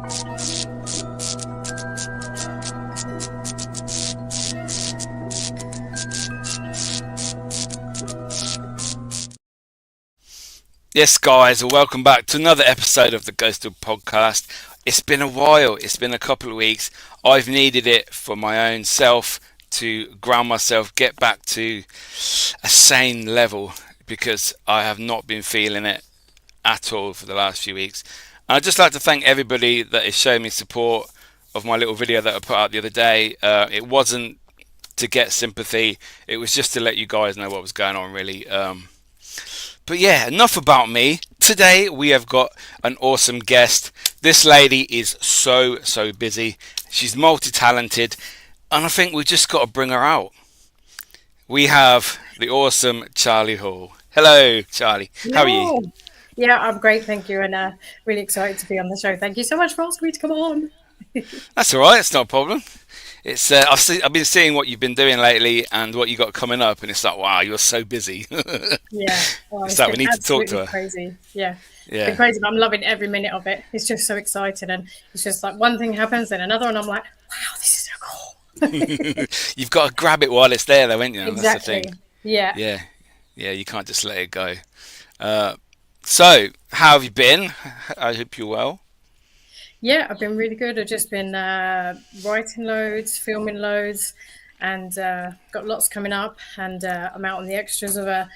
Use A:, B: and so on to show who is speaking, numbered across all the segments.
A: Yes, guys, and welcome back to another episode of the Ghostoul Podcast. It's been a while. It's been a couple of weeks. I've needed it for my own self to ground myself, get back to a sane level, because I have not been feeling it at all for the last few weeks. And I'd just like to thank everybody that is showing me support of my little video that I put out the other day. It wasn't to get sympathy. It was just to let you guys know what was going on, really. But yeah, enough about me. Today we have got an awesome guest. This lady is so busy. She's multi-talented, and I think we just got to bring her out. We have the awesome Charlie Hall. Hello, Charlie. How are you?
B: Yeah, I'm great, thank you, and really excited to be on the show. Thank you so much for asking me to come on.
A: That's all right. It's not a problem. It's I've been seeing what you've been doing lately and what you got coming up, and it's like, wow, you're so busy.
B: Yeah, well,
A: it's like we need to talk to her.
B: Crazy, yeah. It's been crazy, but I'm loving every minute of it. It's just so exciting, and it's just like one thing happens, then another, and I'm like, wow, this is so cool.
A: You've got to grab it while it's there, though, ain't you?
B: Exactly.
A: That's the thing.
B: Yeah.
A: You can't just let it go. So, how have you been? I hope you're well.
B: Yeah, I've been really good. I've just been writing loads, filming loads, and got lots coming up. And I'm out on the extras of a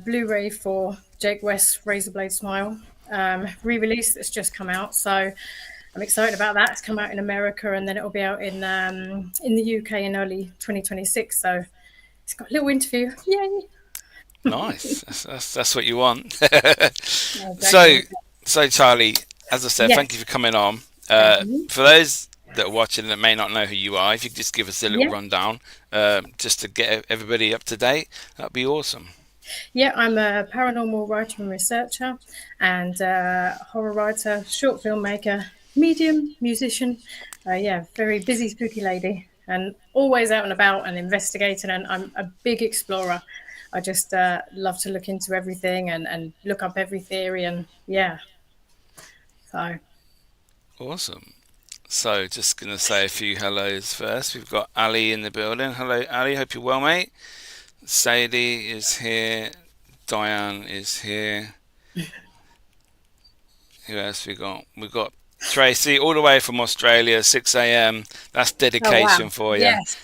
B: Blu-ray for Jake West's Razorblade Smile re-release that's just come out. So I'm excited about that. It's come out in America, and then it'll be out in the UK in early 2026. So it's got a little interview. Yay!
A: Nice. That's what you want.
B: Exactly.
A: So Charlie, as I said,
B: Yes.
A: Thank you for coming on. For those that are watching that may not know who you are, if you could just give us a little rundown, just to get everybody up to date, that'd be awesome.
B: Yeah, I'm a paranormal writer and researcher, and horror writer, short filmmaker, medium, musician. Very busy, spooky lady, and always out and about and investigating. And I'm a big explorer. I just love to look into everything and look up every theory, and So
A: Awesome. So just going to say a few hellos first. We've got Ali in the building. Hello, Ali. Hope you're well, mate. Sadie is here. Diane is here. Who else we got? We've got Tracy all the way from Australia, 6 a.m. That's dedication for you.
B: Yes.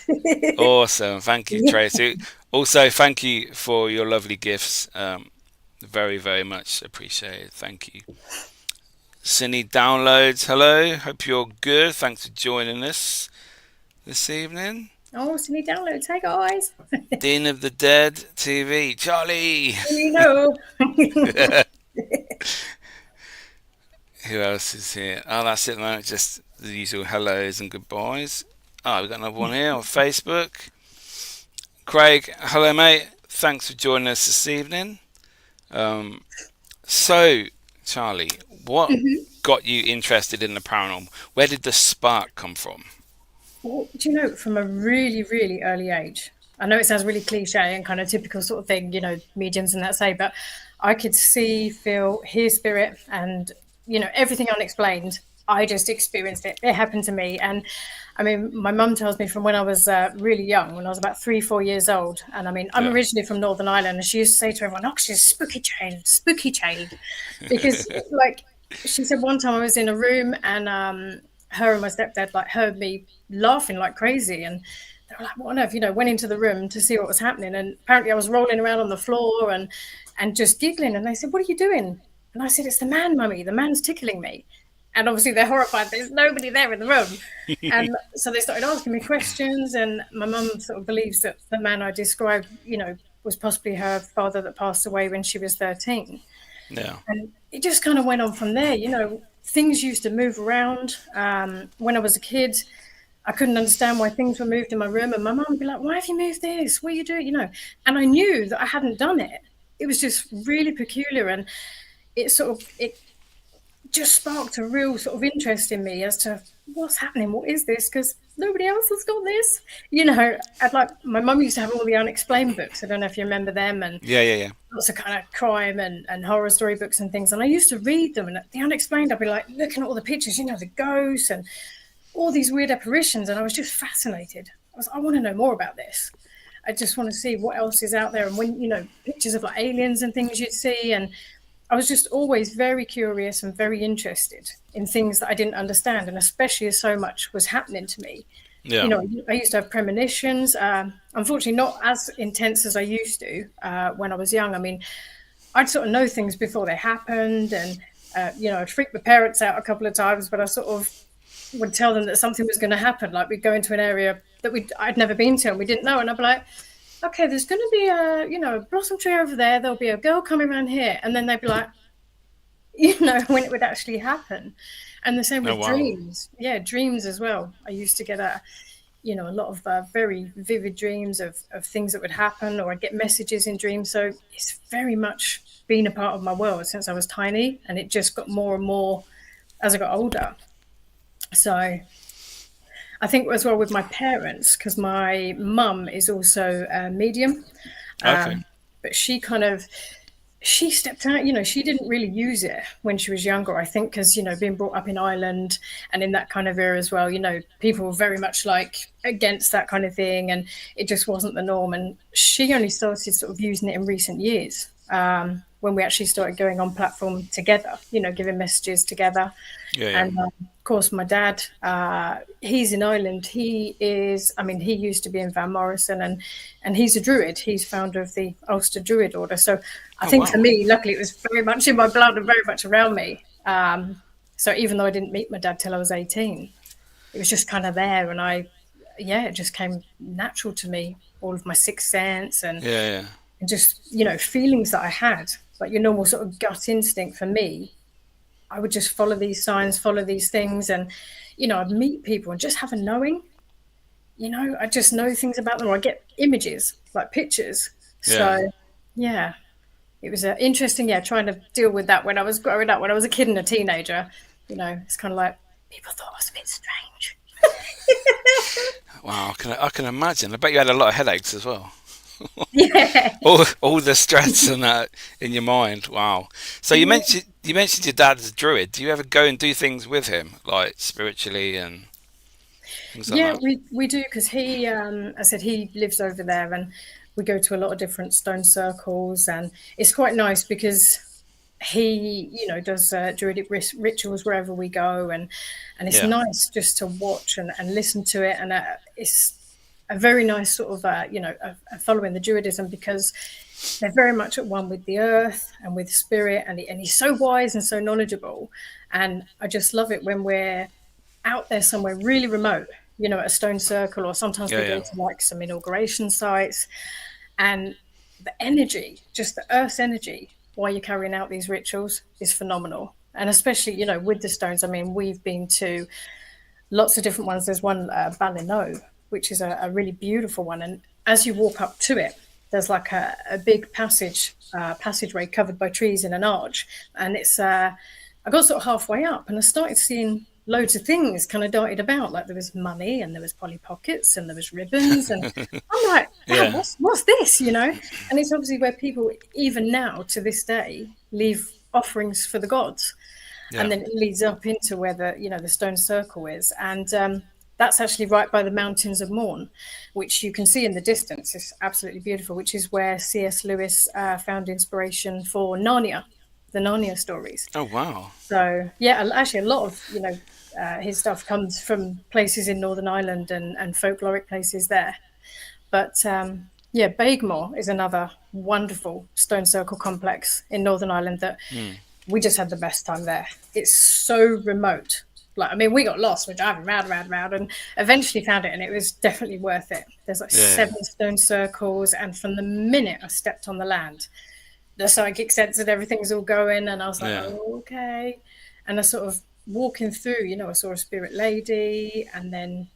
A: Awesome. Thank you, Tracy. Also, thank you for your lovely gifts. Very much appreciated. Thank you. Cine Downloads, hello. Hope you're good. Thanks for joining us this evening.
B: Oh, Cine Downloads. Hey, guys.
A: Dean of the Dead TV, Charlie.
B: You know.
A: Who else is here? Oh, that's it, man. Just the usual hellos and goodbyes. Oh, we've got another one here on Facebook. Craig, hello, mate. Thanks for joining us this evening. So, Charlie, what got you interested in the paranormal? Where did the spark come from?
B: Well, do you know, from a really, really early age, I know it sounds really cliche and kind of typical sort of thing, mediums and that say, but I could see, feel, hear spirit, and, everything unexplained. I just experienced it. It happened to me. And I mean, my mum tells me from when I was really young, when I was about 3-4 years old. And I mean, I'm originally from Northern Ireland, and she used to say to everyone, oh, she's a spooky child. Because she said one time I was in a room, and her and my stepdad heard me laughing like crazy. And they were like, what on earth? Went into the room to see what was happening. And apparently I was rolling around on the floor and just giggling. And they said, what are you doing? And I said, it's the man, mummy. The man's tickling me. And obviously they're horrified. There's nobody there in the room. And so they started asking me questions. And my mum sort of believes that the man I described, was possibly her father that passed away when she was 13.
A: Yeah.
B: And it just kind of went on from there. Things used to move around. When I was a kid, I couldn't understand why things were moved in my room. And my mum would be like, why have you moved this? What are you doing? And I knew that I hadn't done it. It was just really peculiar. And it just sparked a real sort of interest in me as to what's happening, what is this? Because nobody else has got this. I'd like my mum used to have all the unexplained books. I don't know if you remember them, and
A: Yeah, yeah, yeah.
B: lots of kind of crime and horror story books and things. And I used to read them, and the unexplained, I'd be like looking at all the pictures, the ghosts and all these weird apparitions, and I was just fascinated. I want to know more about this. I just want to see what else is out there. And when, pictures of like aliens and things you'd see. And I was just always very curious and very interested in things that I didn't understand. And especially as so much was happening to me.
A: Yeah.
B: I used to have premonitions, unfortunately not as intense as I used to when I was young. I mean, I'd sort of know things before they happened. And, I'd freak my parents out a couple of times, but I sort of would tell them that something was going to happen. Like we'd go into an area that I'd never been to and we didn't know. And I'd be like, okay, there's going to be a blossom tree over there. There'll be a girl coming around here. And then they'd be like, when it would actually happen. And the same with dreams. Yeah, dreams as well. I used to get a lot of very vivid dreams of things that would happen, or I'd get messages in dreams. So it's very much been a part of my world since I was tiny. And it just got more and more as I got older. So I think as well with my parents, because my mum is also a medium,
A: Okay.
B: but she stepped out, she didn't really use it when she was younger, I think, because, being brought up in Ireland and in that kind of era as well, people were very much like against that kind of thing, and it just wasn't the norm. And she only started sort of using it in recent years, when we actually started going on platform together, giving messages together.
A: Yeah.
B: And of course, my dad, he's in Ireland. He used to be in Van Morrison, and he's a druid. He's founder of the Ulster Druid Order. So I think for me, luckily, it was very much in my blood and very much around me. So even though I didn't meet my dad till I was 18, it was just kind of there. And it just came natural to me, all of my sixth sense and just, feelings that I had, like your normal sort of gut instinct for me. I would just follow these signs, follow these things. And, I'd meet people and just have a knowing, I just know things about them, or I get images, like pictures. So, it was interesting, trying to deal with that when I was growing up, when I was a kid and a teenager. It's kind of like people thought I was a bit strange.
A: Wow, I can imagine. I bet you had a lot of headaches as well.
B: Yeah.
A: all the stress and that in your mind. Wow. So you mentioned your dad's a druid. Do you ever go and do things with him, like spiritually and things like that?
B: Yeah, we do, because I said he lives over there, and we go to a lot of different stone circles, and it's quite nice because he, does druidic rituals wherever we go, and it's nice just to watch and listen to it, and it's a very nice sort of, following the druidism, because they're very much at one with the earth and with spirit, and he's so wise and so knowledgeable. And I just love it when we're out there somewhere really remote, at a stone circle, or sometimes we go to like some inauguration sites, and the energy, just the earth's energy while you're carrying out these rituals is phenomenal. And especially, with the stones, I mean, we've been to lots of different ones. There's one, Ballino, which is a really beautiful one. And as you walk up to it, there's like a big passageway covered by trees in an arch. And it's, I got sort of halfway up and I started seeing loads of things kind of darted about. Like there was money, and there was Polly Pockets, and there was ribbons. And I'm like, wow, what's this, And it's obviously where people, even now to this day, leave offerings for the gods. Yeah. And then it leads up into where the stone circle is. And that's actually right by the Mountains of Mourne, which you can see in the distance. It's absolutely beautiful, which is where C.S. Lewis found inspiration for Narnia, the Narnia stories.
A: Oh, wow.
B: So, actually a lot of, his stuff comes from places in Northern Ireland and folkloric places there. But, Beagmore is another wonderful stone circle complex in Northern Ireland that we just had the best time there. It's so remote. Like, I mean, we got lost. We're driving round, and eventually found it, and it was definitely worth it. There's like 7 stone circles, and from the minute I stepped on the land, the psychic sense and everything's all going, and I was like, oh, okay. And I sort of walking through, I saw a spirit lady, and then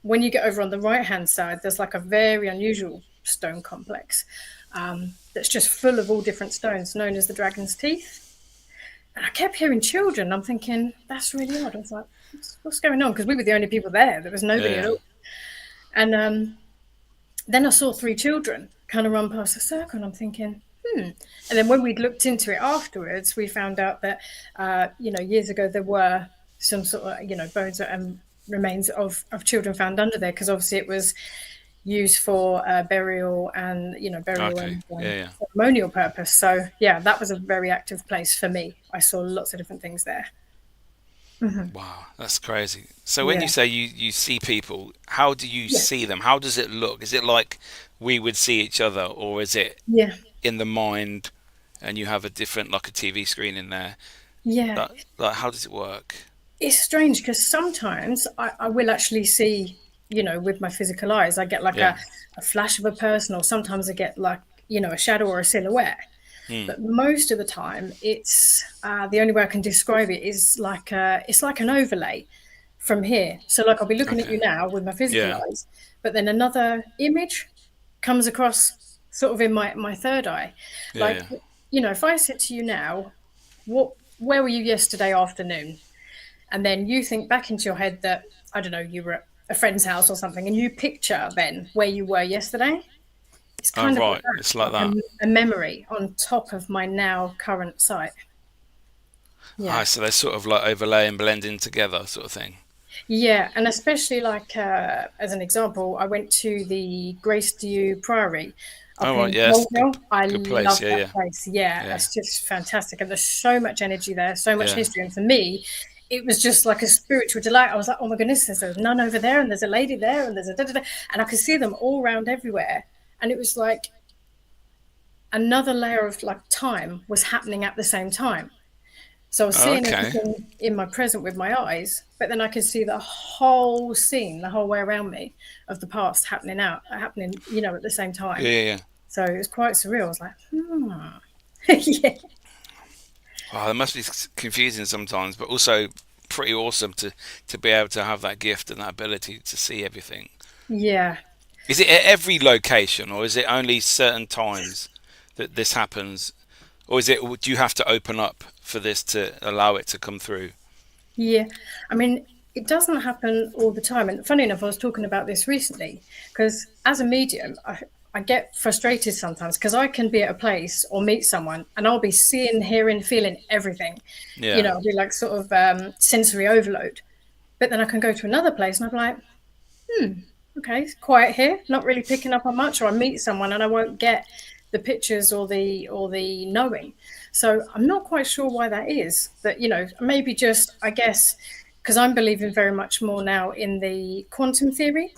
B: when you get over on the right-hand side, there's like a very unusual stone complex that's just full of all different stones, known as the Dragon's Teeth. And I kept hearing children. I'm thinking, that's really odd. I was like, what's going on? Because we were the only people there. There was nobody at
A: Yeah.
B: all. And then I saw three children kind of run past the circle, and I'm thinking, hmm. And then when we'd looked into it afterwards, we found out that, years ago there were some sort of, bones and remains of children found under there, because obviously it was used for burial and, burial
A: Okay.
B: and
A: Yeah. Yeah.
B: ceremonial purpose. So, yeah, that was a very active place for me. I saw lots of different things there. Hmm.
A: Wow, that's crazy. So when you
B: Yeah.
A: say you see people, how do you
B: Yeah.
A: see them? How does it look? Is it like we would see each other, or is it
B: Yeah.
A: in the mind and you have a different, like a TV screen in there?
B: Yeah.
A: Like how does it work?
B: It's strange because sometimes I will actually see, with my physical eyes, I get like
A: Yeah.
B: a flash of a person, or sometimes I get like, a shadow or a silhouette.
A: Hmm.
B: But most of the time, it's the only way I can describe it is like it's like an overlay from here. So, like, I'll be looking at
A: Okay.
B: you now with my physical
A: Yeah.
B: eyes, but then another image comes across sort of in my third eye.
A: Yeah.
B: Like,
A: Yeah.
B: if I said to you now, where were you yesterday afternoon? And then you think back into your head that, I don't know, you were at a friend's house or something, and you picture then where you were yesterday. It's
A: Oh,
B: kind of like
A: right.
B: that,
A: It's like
B: like
A: that.
B: a memory on top of my now current site.
A: Ah,
B: Yeah.
A: so they sort of like overlay and blend in together, sort of thing.
B: Yeah. And especially, like, as an example, I went to the Gracedieu Priory
A: Oh,
B: up
A: right.
B: in
A: Yes.
B: Goldhill. I
A: Good place.
B: love
A: Yeah.
B: that
A: Yeah.
B: place. Yeah.
A: Yeah.
B: It's just fantastic. And there's so much energy there, so much
A: Yeah.
B: history. And for me, it was just like a spiritual delight. I was like, oh my goodness, there's a nun over there, and there's a lady there, and there's a da da da. And I could see them all around everywhere. And it was like another layer of like time was happening at the same time. So I was
A: Oh,
B: seeing
A: okay.
B: everything in my present with my eyes, but then I could see the whole scene, the whole way around me of the past happening, at the same
A: Yeah.
B: time.
A: Yeah. Yeah.
B: So it was quite surreal. I was like, yeah,
A: Wow, that must be confusing sometimes, but also pretty awesome to be able to have that gift and that ability to see everything.
B: yeah,
A: Is it at every location, or is it only certain times that this happens, or is it? Do you have to open up for this to allow it to come through?
B: yeah. I mean, it doesn't happen all the time. And funny enough, I was talking about this recently because as a medium, I get frustrated sometimes because I can be at a place or meet someone and I'll be seeing, hearing, feeling everything.
A: Yeah.
B: I'll be like sort of sensory overload. But then I can go to another place and I'm like, okay, it's quiet here, not really picking up on much. Or I meet someone and I won't get the pictures or the knowing. So I'm not quite sure why that is. But maybe just, I guess, because I'm believing very much more now in the quantum theory.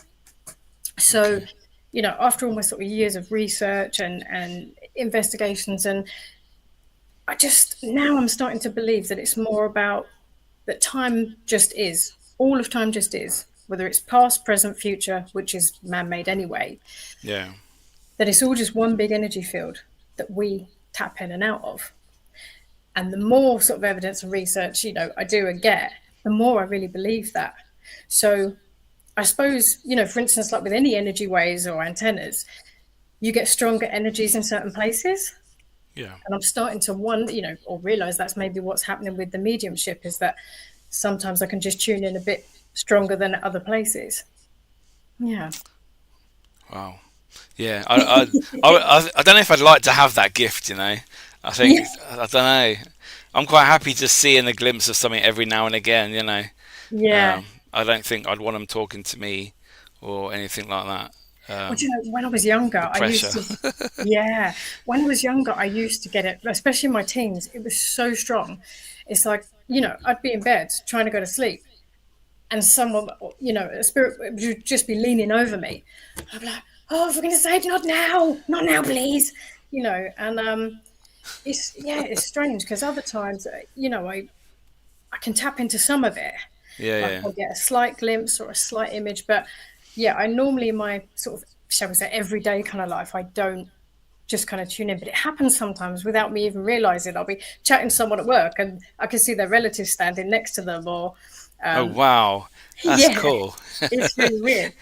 B: So,
A: Okay.
B: after all my sort of years of research and investigations, and I just now I'm starting to believe that it's more about that time just is. All of time just is, whether it's past, present, future, which is man made anyway,
A: Yeah.
B: that it's all just one big energy field that we tap in and out of. And the more sort of evidence and research, I do and get, the more I really believe that. So I suppose, for instance, like with any energy waves or antennas, you get stronger energies in certain places.
A: Yeah.
B: And I'm starting to or realize that's maybe what's happening with the mediumship is that sometimes I can just tune in a bit stronger than at other places. Yeah.
A: Wow. Yeah. I don't know if I'd like to have that gift. I think
B: Yeah.
A: I don't know. I'm quite happy just seeing a glimpse of something every now and again.
B: Yeah.
A: I don't think I'd want them talking to me or anything like that.
B: Well, when I was younger,
A: The
B: I used
A: pressure.
B: to, yeah, when I was younger, I used to get it, especially in my teens. It was so strong. It's like, I'd be in bed trying to go to sleep, and someone, a spirit would just be leaning over me. I'd be like, oh, for goodness sake, not now, please. And it's strange because other times, I can tap into some of it.
A: Yeah.
B: Like
A: Yeah.
B: I'll get a slight glimpse or a slight image, but yeah, I normally in my sort of, shall we say, everyday kind of life, I don't just kind of tune in, but it happens sometimes without me even realizing. I'll be chatting to someone at work and I can see their relatives standing next to them, or
A: Oh
B: um,
A: wow, that's
B: yeah,
A: cool.
B: it's really weird.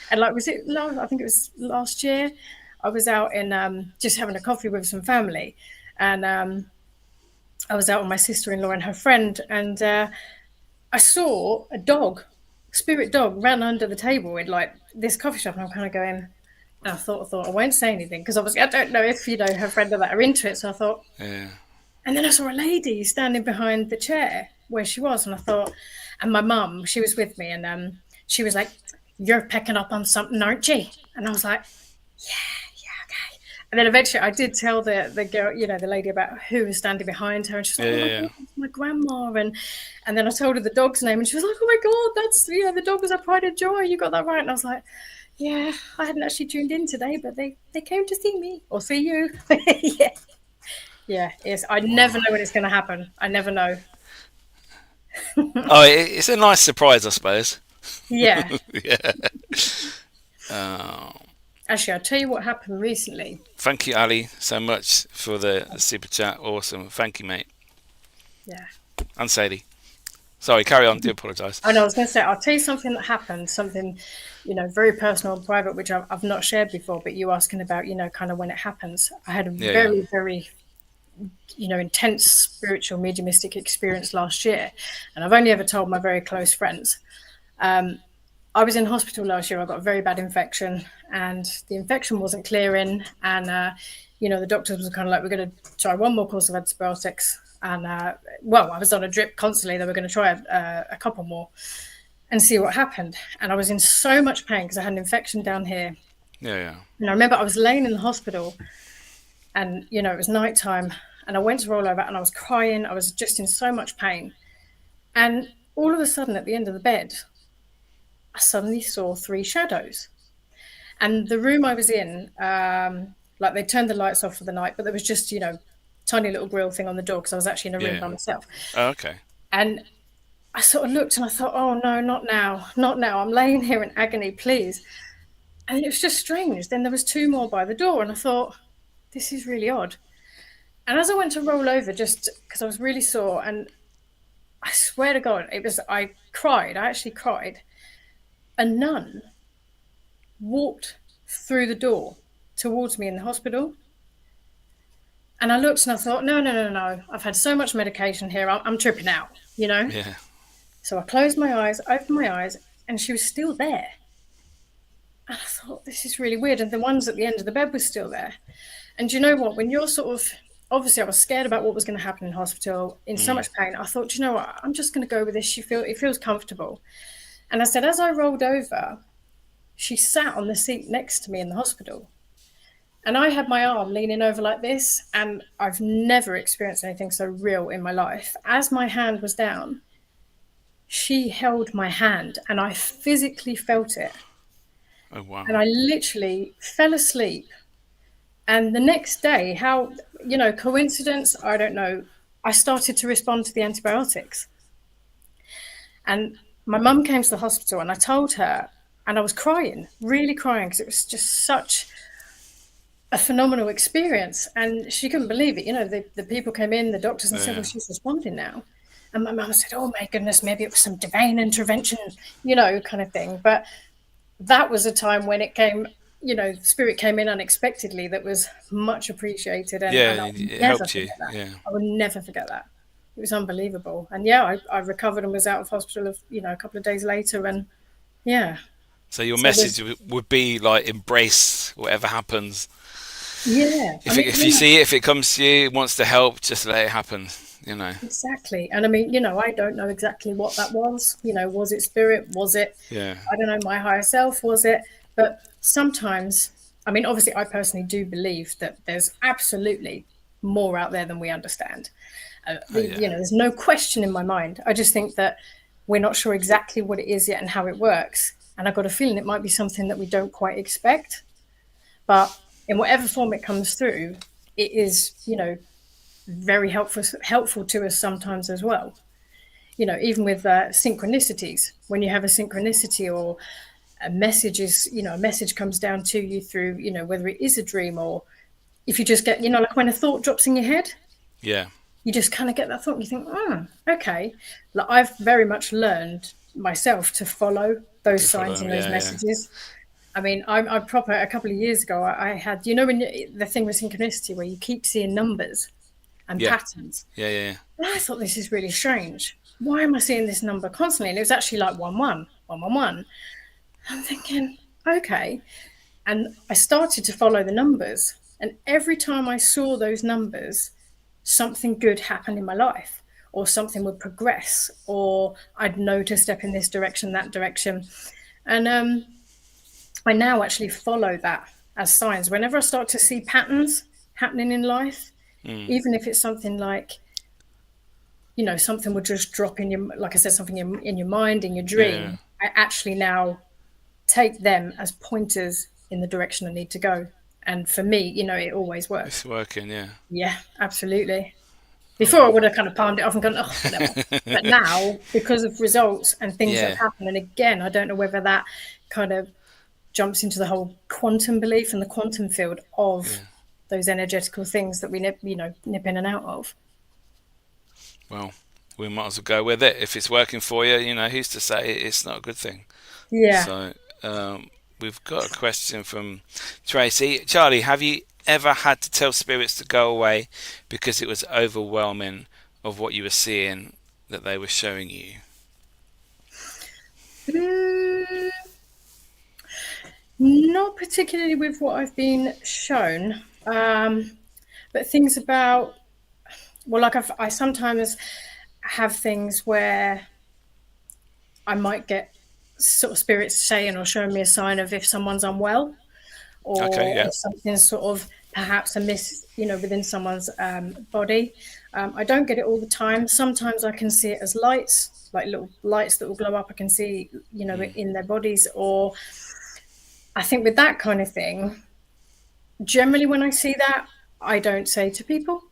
B: And like, I think it was last year. I was out in just having a coffee with some family, and I was out with my sister-in-law and her friend, and I saw a dog, spirit dog, ran under the table in like this coffee shop, and I'm kind of going. And I thought I won't say anything because obviously I don't know if her friend or that are into it. So I thought,
A: Yeah.
B: and then I saw a lady standing behind the chair where she was, and I thought, and my mum, she was with me, and she was like, "You're picking up on something, aren't you?" And I was like, "Yeah, okay." And then eventually, I did tell the girl, the lady, about who was standing behind her, and she's like,
A: Yeah,
B: "Oh
A: yeah,
B: my
A: yeah.
B: god, it's my grandma!" And then I told her the dog's name, and she was like, "Oh my god, that's the dog was a pride of joy. You got that right." And I was like, "Yeah, I hadn't actually tuned in today, but they came to see me or see you." Yeah. Yeah, yes. I never know when it's going to happen. I never know.
A: Oh, it's a nice surprise, I suppose.
B: Yeah.
A: Yeah. Uh,
B: Actually, I'll tell you what happened recently.
A: Thank you, Ali, so much for the super chat. Awesome. Thank you, mate.
B: Yeah.
A: And Sadie. Sorry, carry on. Do apologise.
B: I know, I was going to say, I'll tell you something that happened, something, very personal and private, which I've not shared before, but you asking about, kind of when it happens. I had a
A: Yeah, yeah.
B: very, very, intense spiritual mediumistic experience last year. And I've only ever told my very close friends. I was in hospital last year. I got a very bad infection, and the infection wasn't clearing. And the doctors were kind of like, "We're going to try one more course of antibiotics." And I was on a drip constantly. They were going to try a couple more and see what happened. And I was in so much pain because I had an infection down here.
A: Yeah, yeah.
B: And I remember I was laying in the hospital, and it was nighttime, and I went to roll over, and I was crying. I was just in so much pain, and all of a sudden, at the end of the bed, I suddenly saw three shadows. And the room I was in, like they turned the lights off for the night, but there was just, tiny little grill thing on the door because I was actually in a room
A: Yeah.
B: by myself.
A: Oh, okay.
B: And I sort of looked and I thought, oh no, not now, not now. I'm laying here in agony, please. And it was just strange. Then there was two more by the door, and I thought, this is really odd. And as I went to roll over, just because I was really sore, and I swear to God, I cried. I actually cried. A nun walked through the door towards me in the hospital. And I looked and I thought, no, no, no, no. I've had so much medication here. I'm tripping out.
A: Yeah.
B: So I closed my eyes, opened my eyes, and she was still there. And I thought, this is really weird. And the ones at the end of the bed were still there. And you know what? When you're obviously I was scared about what was going to happen in hospital, in so much pain. I thought, you know what? I'm just going to go with this. It feels comfortable. And I said, as I rolled over, she sat on the seat next to me in the hospital. And I had my arm leaning over like this, and I've never experienced anything so real in my life. As my hand was down, she held my hand, and I physically felt it.
A: Oh, wow.
B: And I literally fell asleep. And the next day, coincidence, I don't know, I started to respond to the antibiotics. And my mum came to the hospital, and I told her, and I was crying, really crying, because it was just such a phenomenal experience. And she couldn't believe it. The people came in, the doctors, and said, well, she's responding now. And my mum said, oh my goodness, maybe it was some divine intervention, kind of thing. But that was a time when it came, spirit came in unexpectedly that was much appreciated. And I would
A: it
B: never
A: helped you.
B: forget that.
A: Yeah.
B: I would never forget that. It was unbelievable. And yeah, I recovered and was out of hospital, a couple of days later. And yeah.
A: So your message would be like, embrace whatever happens.
B: Yeah.
A: If you see it, if it comes to you, it wants to help, just let it happen.
B: Exactly. And I don't know exactly what that was. Was it spirit? Was it, I don't know, my higher self? Was it? But sometimes, obviously, I personally do believe that there's absolutely more out there than we understand. There's no question in my mind. I just think that we're not sure exactly what it is yet and how it works. And I've got a feeling it might be something that we don't quite expect. But in whatever form it comes through, it is, very helpful to us sometimes as well. Even with synchronicities, when you have a synchronicity or a message comes down to you through, whether it is a dream or if you just get, like when a thought drops in your head.
A: Yeah.
B: You just kind of get that thought and you think, okay. Like I've very much learned myself to follow those signs and those messages. Yeah. I proper, a couple of years ago, I had, when the thing with synchronicity where you keep seeing numbers and
A: Yeah.
B: patterns.
A: Yeah. Yeah. Yeah.
B: And I thought, this is really strange. Why am I seeing this number constantly? And it was actually like 111. I'm thinking, okay. And I started to follow the numbers. And every time I saw those numbers, something good happened in my life, or something would progress, or I'd know to step in this direction, that direction. And I now actually follow that as signs. Whenever I start to see patterns happening in life, even if it's something like, something would just drop in your, like I said, something in your mind, in your
A: Yeah.
B: dream, I actually now take them as pointers in the direction I need to go. And for me, it always
A: It's
B: works.
A: working. Yeah.
B: Yeah, absolutely.
A: All
B: Before I
A: right.
B: would have kind of palmed it off and gone, oh, whatever. But now, because of results and things that
A: Yeah.
B: have happened, and again, I don't know whether that kind of jumps into the whole quantum belief and the quantum field of
A: Yeah.
B: those energetical things that we nip in and out of.
A: Well, we might as well go with it. If it's working for you, who's to say it's not a good thing?
B: Yeah.
A: So, we've got a question from Tracy. Charlie, have you ever had to tell spirits to go away because it was overwhelming of what you were seeing that they were showing you?
B: Not particularly with what I've been shown, but things about, well, like I sometimes have things where I might get sort of spirits saying or showing me a sign of if someone's unwell,
A: Okay,
B: or
A: yeah.
B: if something's sort of perhaps amiss, within someone's body. I don't get it all the time. Sometimes I can see it as lights, like little lights that will glow up. I can see, in their bodies. Or I think with that kind of thing, generally when I see that, I don't say to people,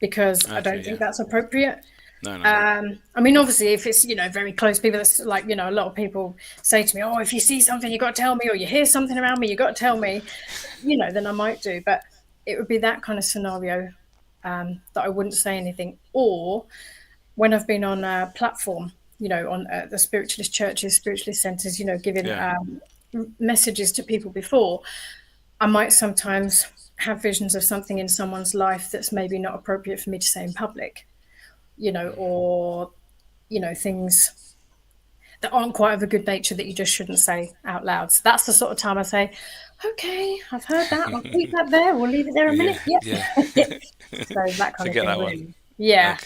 B: because I
A: Okay,
B: don't
A: yeah.
B: think that's appropriate.
A: No, no.
B: I mean, obviously, if it's, very close people, that's like, a lot of people say to me, oh, if you see something, you got to tell me, or you hear something around me, you got to tell me, then I might do. But it would be that kind of scenario that I wouldn't say anything. Or when I've been on a platform, on the spiritualist churches, spiritualist centers, giving
A: Yeah.
B: messages to people before, I might sometimes have visions of something in someone's life that's maybe not appropriate for me to say in public, or, things that aren't quite of a good nature that you just shouldn't say out loud. So that's the sort of time I say, okay, I've heard that. I'll keep that there. We'll leave it there a minute.
A: Yeah,
B: Yep.
A: yeah.
B: So that kind of
A: Forget
B: thing,
A: that one.
B: really. Yeah.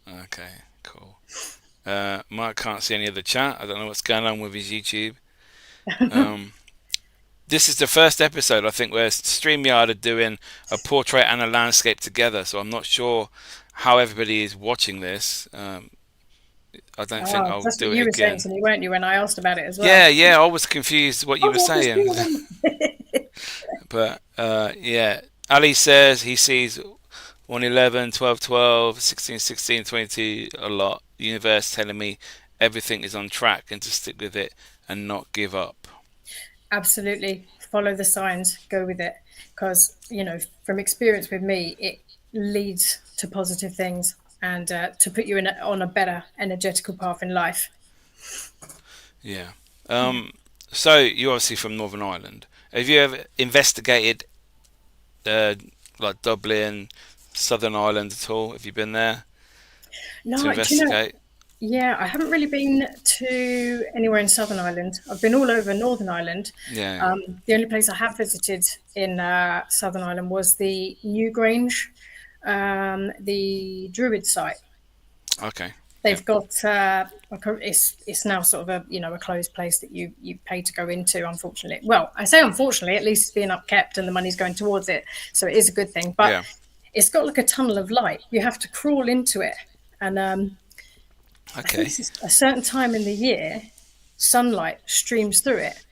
A: Okay. Okay, cool. Mike can't see any of the chat. I don't know what's going on with his YouTube. This is the first episode, I think, where StreamYard are doing a portrait and a landscape together. So I'm not sure how everybody is watching this. I don't think
B: Oh,
A: I'll
B: that's
A: do
B: what
A: it
B: you were saying
A: again.
B: to me, weren't you, when I asked about it as well?
A: Yeah, yeah, I was confused what you
B: Oh,
A: were
B: what was
A: saying.
B: going on?
A: But yeah, Ali says he sees 111, 12, 12, 16, 16, 22 a lot. The universe telling me everything is on track and to stick with it and not give up.
B: Absolutely. Follow the signs, go with it. Because, from experience with me, it leads to positive things, and to put you on a better energetical path in life.
A: Yeah. So you're obviously from Northern Ireland. Have you ever investigated like Dublin, Southern Ireland at all? Have you been there to
B: No, do you know,
A: investigate?
B: yeah, I haven't really been to anywhere in Southern Ireland. I've been all over Northern Ireland.
A: Yeah.
B: The only place I have visited in Southern Ireland was the Newgrange, the Druid site.
A: Okay. Yeah.
B: They've got it's now sort of a closed place that you pay to go into. Unfortunately, well, I say unfortunately, at least it's being upkept and the money's going towards it, so it is a good thing. But
A: Yeah.
B: it's got like a tunnel of light. You have to crawl into it, and I think
A: Okay.
B: it's a certain time in the year, sunlight streams through it,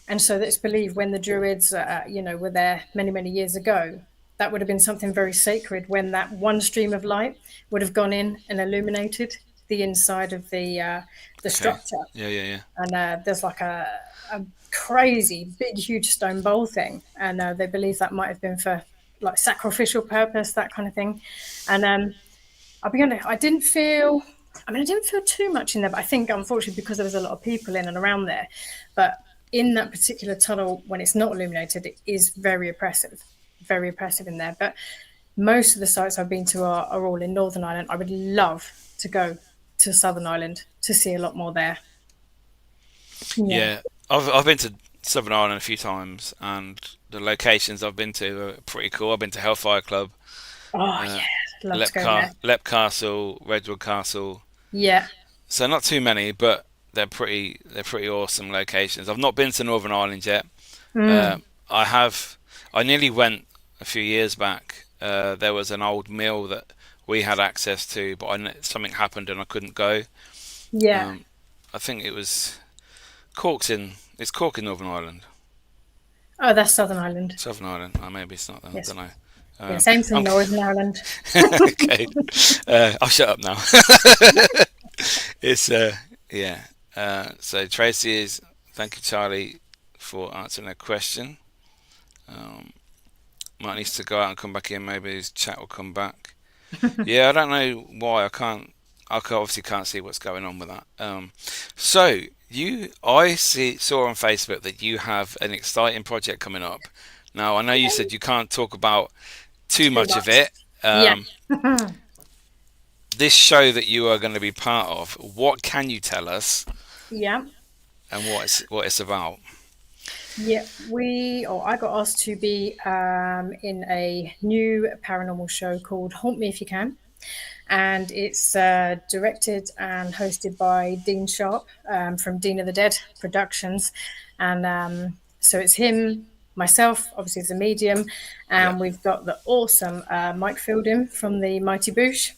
B: and so it's believed when the Druids, were there many, many years ago, that would have been something very sacred when that one stream of light would have gone in and illuminated the inside of the
A: Okay.
B: structure.
A: Yeah. Yeah. Yeah.
B: And there's like a crazy big, huge stone bowl thing, and they believe that might have been for like sacrificial purpose, that kind of thing. And I'll be honest, I didn't feel too much in there, but I think unfortunately because there was a lot of people in and around there. But in that particular tunnel, when it's not illuminated, it is very oppressive in there. But most of the sites I've been to are all in Northern Ireland. I would love to go to Southern Ireland to see a lot more there. Yeah.
A: Yeah, I've been to Southern Ireland a few times, and the locations I've been to are pretty cool. I've been to Hellfire Club,
B: Oh
A: uh,
B: yeah, I'd love to go there.
A: Lep Castle, Redwood Castle.
B: Yeah.
A: So not too many, but they're pretty awesome locations. I've not been to Northern Ireland yet. Uh,
B: Mm.
A: I have. I nearly went a few years back. There was an old mill that we had access to, but something happened and I couldn't go.
B: Yeah.
A: Um, I think it was Cork's in. It's Cork in Northern Ireland.
B: Oh, that's Southern Ireland.
A: Southern Ireland. Oh, maybe it's not. I
B: Yes.
A: don't know.
B: Yeah. Same thing,
A: I'm
B: Northern Ireland.
A: okay. I'll shut up now. It's yeah. So Tracy is. Thank you, Charlie, for answering that question. Um, Might needs to go out and come back in. Maybe his chat will come back. Yeah, I don't know why I can't. Obviously can't see what's going on with that. So saw on Facebook that you have an exciting project coming up. Now I know you said you can't talk about too
B: Too
A: much of
B: much.
A: it.
B: Yeah.
A: This show that you are going to be part of, what can you tell us,
B: Yeah.
A: and what it's about?
B: Yeah, I got asked to be in a new paranormal show called Haunt Me If You Can. And it's directed and hosted by Dean Sharp from Dean of the Dead Productions. And so it's him, myself, obviously, as a medium.
A: Yeah.
B: And we've got the awesome Mike Fielding from the Mighty Boosh.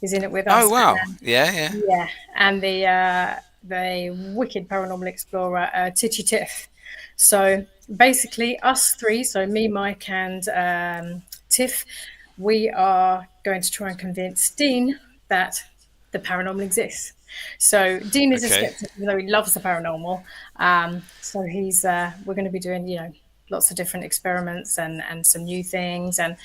B: He's in it with
A: Oh
B: us.
A: wow.
B: And,
A: Yeah, yeah.
B: yeah, and the wicked paranormal explorer Titchy Tiff. So basically, us three, so me, Mike, and Tiff, we are going to try and convince Dean that the paranormal exists. So Dean is a
A: Okay.
B: skeptic, even though he loves the paranormal. So we're going to be doing, lots of different experiments and some new things and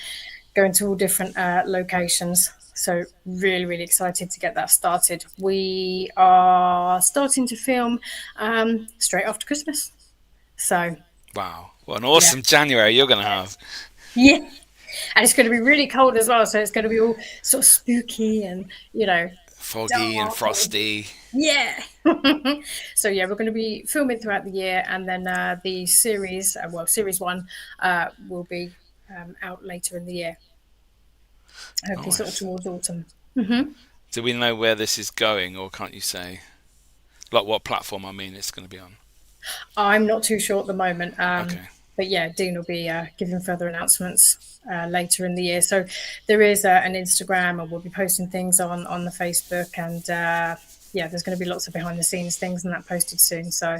B: going to all different locations. So really, really excited to get that started. We are starting to film straight after Christmas. So
A: Wow. What an
B: yeah,
A: awesome January you're going to have.
B: yeah, and it's going to be really cold as well. So it's going to be all sort of spooky and
A: Foggy and
B: dark.
A: frosty.
B: Yeah. So yeah, we're going to be filming throughout the year, and then the series, series one, will be out later in the year. Hopefully, sort of
A: Nice.
B: towards autumn.
A: Do we know where this is going, or can't you say? Like what platform, I mean, it's going to be on?
B: I'm not too sure at the moment,
A: Okay.
B: but yeah, Dean will be giving further announcements later in the year. So there is an Instagram, and we'll be posting things on the Facebook, and yeah, there's going to be lots of behind the scenes things and that posted soon. So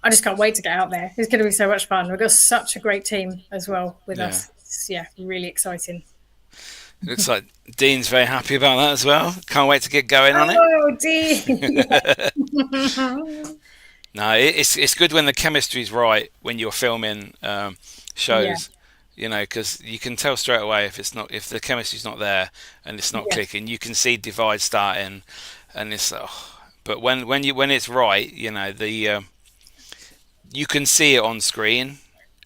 B: I just can't wait to get out there. It's going to be so much fun. We've got such a great team as well with
A: Yeah.
B: us. Yeah, really exciting.
A: Looks like Dean's very happy about that as well. Can't wait to get going on it.
B: Oh, Dean!
A: No, it's good when the chemistry's right when you're filming
B: Yeah,
A: shows, because you can tell straight away if the chemistry's not there and it's not
B: yeah,
A: clicking. You can see divide starting, and it's but when it's right, you can see it on screen,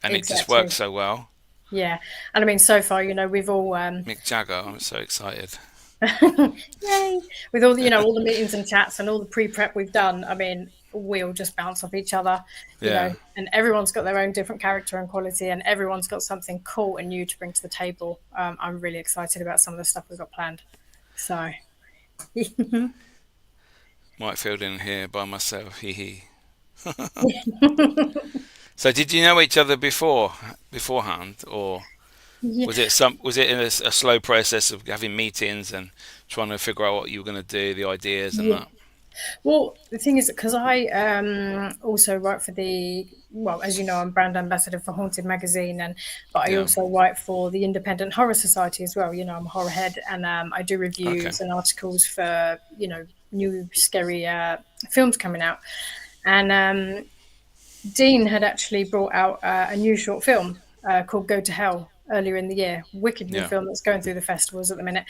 A: and it just
B: exactly.
A: works so well.
B: Yeah, and I mean, so far, we've all
A: Mick Jagger, I'm so excited.
B: yay! With all the all the meetings and chats and all the pre-prep we've done, I mean, we all just bounce off each other,
A: Yeah,
B: and everyone's got their own different character and quality, and everyone's got something cool and new to bring to the table. I'm really excited about some of the stuff we've got planned. So,
A: Mike Fielding here by myself. Hee hee. So did you know each other beforehand, or
B: yeah,
A: was it in a slow process of having meetings and trying to figure out what you were going to do, the ideas and
B: yeah.
A: that?
B: Well, the thing is, because I also write for as you know, I'm brand ambassador for Haunted magazine, but I
A: Yeah.
B: also write for the Independent Horror Society as well. I'm a horror head, and I do
A: Okay.
B: reviews and articles for new scary films coming out. And Dean had actually brought out a new short film called Go to Hell earlier in the year. Wicked new
A: Yeah.
B: film that's going through the festivals at the minute.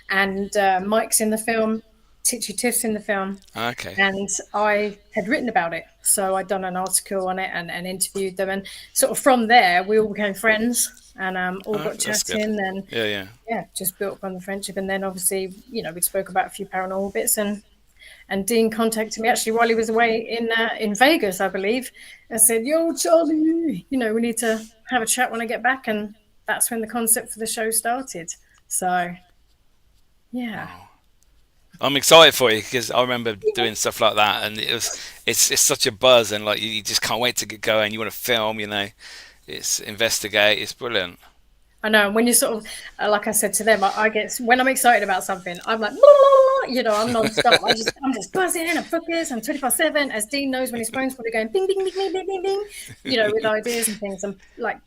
B: And Mike's in the film, Titchy Tiff's in the film,
A: Okay.
B: and I had written about it. So I'd done an article on it and interviewed them. And sort of from there, we all became friends. and all
A: Oh,
B: got
A: that's good.
B: chatting, and
A: Yeah, yeah.
B: yeah, just built up on the friendship. And then obviously, we spoke about a few paranormal bits, and Dean contacted me actually while he was away in Vegas, I believe, and said, "Yo, Charlie, we need to have a chat when I get back." And that's when the concept for the show started. So, yeah.
A: Wow. I'm excited for you because I remember
B: Yeah.
A: doing stuff like that, and it's such a buzz, and like you just can't wait to get going. You want to film, it's investigate. It's brilliant.
B: I know. When you sort of, like I said to them, I get when I'm excited about something, I'm like, I'm non-stop. I'm just buzzing and focused. I'm 24/7. As Dean knows, when his phone's probably going bing, bing, bing, bing, bing, bing, bing, with ideas and things. I'm like,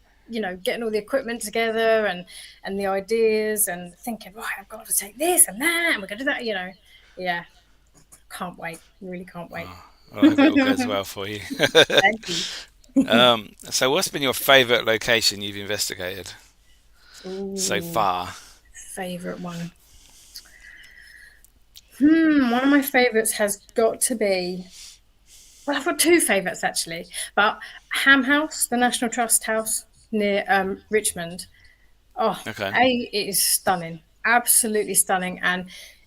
B: getting all the equipment together and the ideas and thinking, right, I've got to take this and that, and we're gonna do that. Yeah, can't wait. Really can't wait.
A: Well, I hope it all goes well for you.
B: Thank you.
A: So, what's been your favourite location you've investigated so
B: Ooh,
A: far?
B: favorite one. One of my favourites has got to be. Well, I've got two favourites actually, but Ham House, the National Trust house near Richmond. Oh,
A: Okay.
B: it is stunning, absolutely stunning, and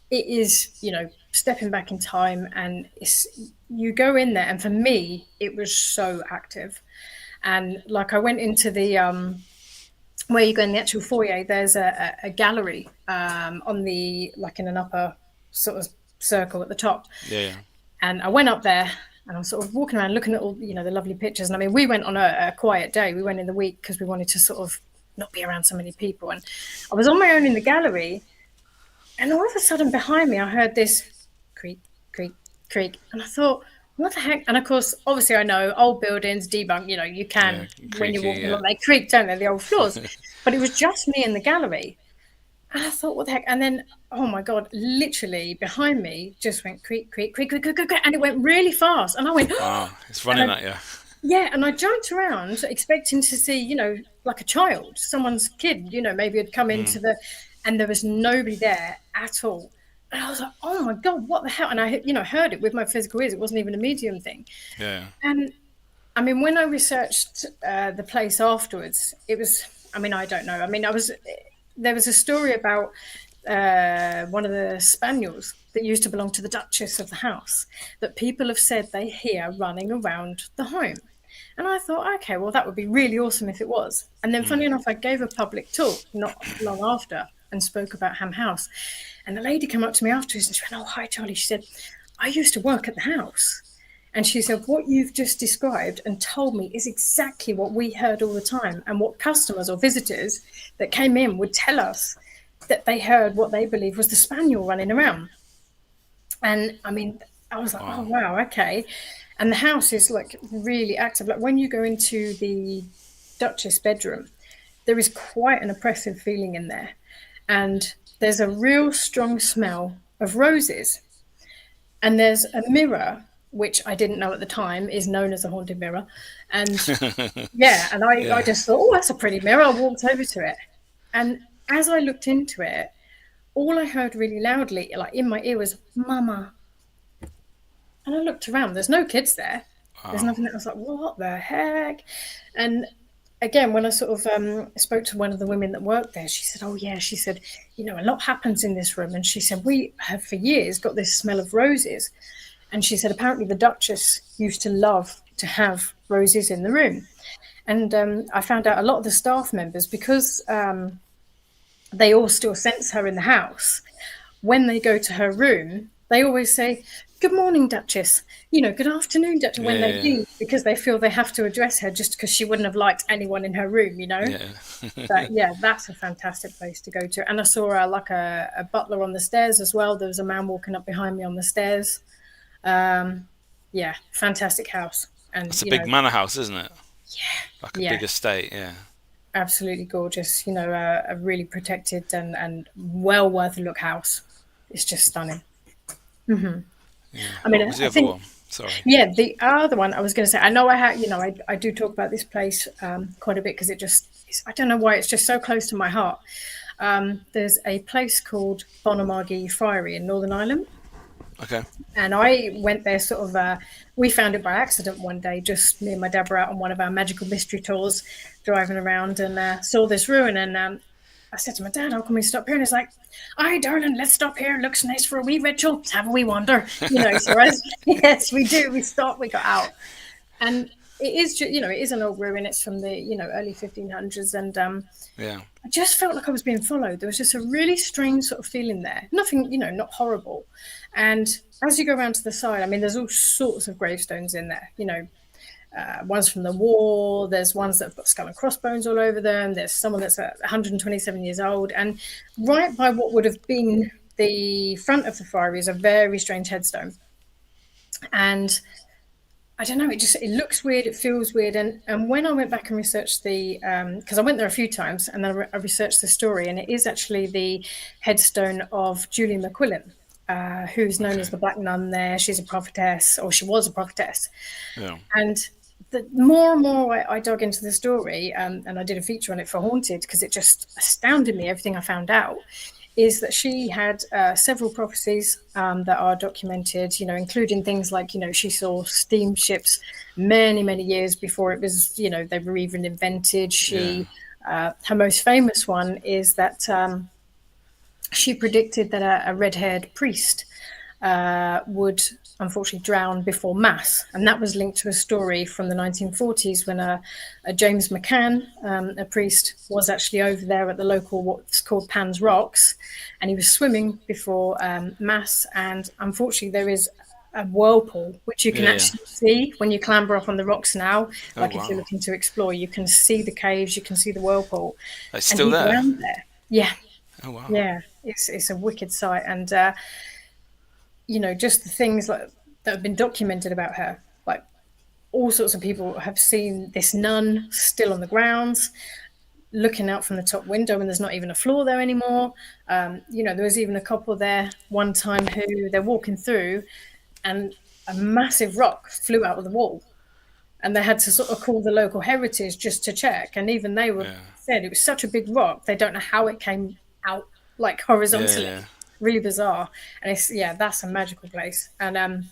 B: it is stepping back in time, and you go in there, and for me, it was so active, and like I went into the where you go in the actual foyer. There's a gallery on the like in an upper sort of circle at the top.
A: Yeah, yeah.
B: And I went up there and I was sort of walking around looking at all, the lovely pictures. And I mean, we went on a quiet day. We went in the week because we wanted to sort of not be around so many people. And I was on my own in the gallery. And all of a sudden behind me, I heard this creak, creak, creak. And I thought, what the heck? And of course, obviously, I know old buildings debunk, you
A: Yeah,
B: can, when you're
A: creaky.
B: walking
A: Yeah.
B: along, they creak, don't they, the old floors. But it was just me in the gallery. And I thought, what the heck? And then, oh my God, literally behind me just went creak, creak, creak, creak, creak, creak, creak, and it went really fast. And I went,
A: Wow, it's
B: and
A: running at you.
B: yeah, and I jumped around expecting to see, like a child, someone's kid, maybe had come into and there was nobody there at all. And I was like, oh my God, what the hell? And I, heard it with my physical ears. It wasn't even a medium thing.
A: Yeah.
B: And I mean, when I researched the place afterwards, it was, I mean, I don't know. I mean, there was a story about one of the spaniels that used to belong to the Duchess of the house that people have said they hear running around the home. And I thought, okay, well, that would be really awesome if it was. And then, funny enough, I gave a public talk not long after and spoke about Ham House. And the lady came up to me afterwards and she went, oh, hi, Charlie. She said, I used to work at the house. And she said, what you've just described and told me is exactly what we heard all the time, and what customers or visitors that came in would tell us, that they heard what they believed was the spaniel running around. And I mean, I was like, oh, wow, okay. And the house is like really active. Like when you go into the Duchess bedroom, there is quite an oppressive feeling in there. And there's a real strong smell of roses. And there's a mirror, which I didn't know at the time is known as a haunted mirror. And yeah, and I just thought, oh, that's a pretty mirror. I walked over to it. And as I looked into it, all I heard really loudly, like in my ear, was "Mama." And I looked around. There's no kids there. There's nothing. I was like, "What the heck?" And again, when I sort of spoke to one of the women that worked there, she said, "Oh yeah," she said, "a lot happens in this room." And she said, "We have for years got this smell of roses." And she said, apparently the Duchess used to love to have roses in the room. And I found out a lot of the staff members, because they all still sense her in the house, when they go to her room, they always say, good morning, Duchess, good afternoon, Duchess, when they leave, because they feel they have to address her just because she wouldn't have liked anyone in her room,
A: Yeah.
B: But yeah, that's a fantastic place to go to. And I saw like a butler on the stairs as well. There was a man walking up behind me on the stairs. Yeah, fantastic house. And
A: It's a big manor house, isn't it?
B: yeah,
A: Like a
B: yeah,
A: big estate, yeah.
B: absolutely gorgeous. A really protected and well worth a look house. It's just stunning.
A: Yeah.
B: I mean,
A: What was the
B: I
A: other
B: think,
A: one? Sorry.
B: yeah, the other one I was going to say, I know I do talk about this place quite a bit because I don't know why, it's just so close to my heart. There's a place called Bonamargee Friary in Northern Ireland.
A: Okay.
B: And I went there sort of, we found it by accident one day. Just me and my dad were out on one of our magical mystery tours, driving around and saw this ruin. And I said to my dad, how can we stop here? And he's like, aye, darling, let's stop here. Looks nice for a wee ritual. Let's have a wee wander. So yes, we do. We stopped, we got out. And it is, it is an old ruin. It's from the, early 1500s. And
A: Yeah.
B: I just felt like I was being followed. There was just a really strange sort of feeling there. Nothing, not horrible. And as you go around to the side, I mean, there's all sorts of gravestones in there, ones from the war. There's ones that have got skull and crossbones all over them. There's someone that's 127 years old. And right by what would have been the front of the friary is a very strange headstone. And I don't know, it looks weird, it feels weird. And when I went back and researched because I went there a few times, and then I researched the story, and it is actually the headstone of Julie McQuillan, who's known as the Black Nun there. She's a prophetess, or she was a prophetess.
A: Yeah.
B: And the more and more I dug into the story, and I did a feature on it for Haunted, because it just astounded me, everything I found out, is that she had several prophecies that are documented, including things like, she saw steamships many, many years before it was, they were even invented. Her most famous one is that she predicted that a red-haired priest would unfortunately drown before Mass. And that was linked to a story from the 1940s when a James McCann, a priest, was actually over there at the local, what's called Pan's Rocks, and he was swimming before Mass. And unfortunately, there is a whirlpool, which you can actually see when you clamber up on the rocks now. Like if you're looking to explore, you can see the caves, you can see the whirlpool.
A: It's still there?
B: There. Yeah.
A: Oh, wow.
B: Yeah, it's a wicked sight. And just the things that have been documented about her, like all sorts of people have seen this nun still on the grounds, looking out from the top window, and there's not even a floor there anymore. There was even a couple there one time who they're walking through, and a massive rock flew out of the wall, and they had to sort of call the local heritage just to check. And even they said it was such a big rock, they don't know how it came out like horizontally.
A: Yeah.
B: Really bizarre. And that's a magical place. And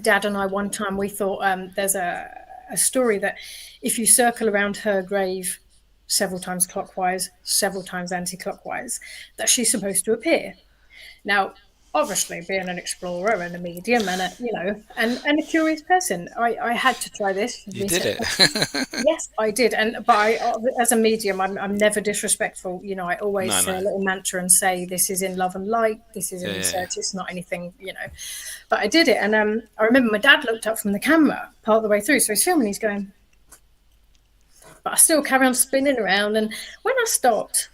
B: Dad and I, one time, we thought there's a story that if you circle around her grave several times clockwise, several times anti-clockwise, that she's supposed to appear. Now, obviously, being an explorer and a medium and a curious person, I had to try this.
A: You did it.
B: Yes, I did. But as a medium, I'm never disrespectful. I always say a little mantra and say, this is in love and light. This is in research. It's not anything, But I did it. And I remember my dad looked up from the camera part of the way through. So he's filming, he's going, but I still carry on spinning around. And when I stopped,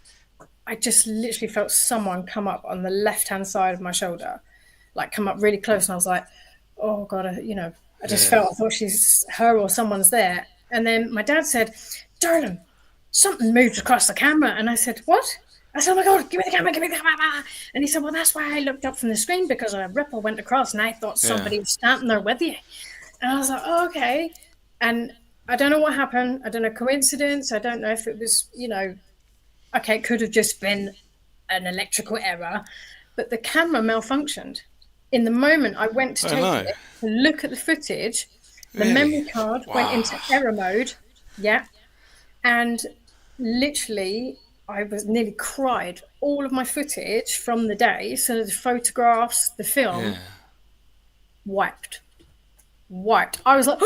B: I just literally felt someone come up on the left-hand side of my shoulder, like come up really close. And I was like, oh God, I just felt, I thought she's her or someone's there. And then my dad said, darling, something moved across the camera. And I said, what? I said, oh my God, give me the camera, give me the camera. And he said, well, that's why I looked up from the screen, because a ripple went across and I thought somebody was standing there with you. And I was like, oh, okay. And I don't know what happened. I don't know, coincidence. I don't know if it was, okay, it could have just been an electrical error, but the camera malfunctioned. In the moment I went to take it to look at the footage, the memory card went into error mode. Yeah. And literally, I was nearly cried. All of my footage from the day, so the photographs, the film, wiped. I was like,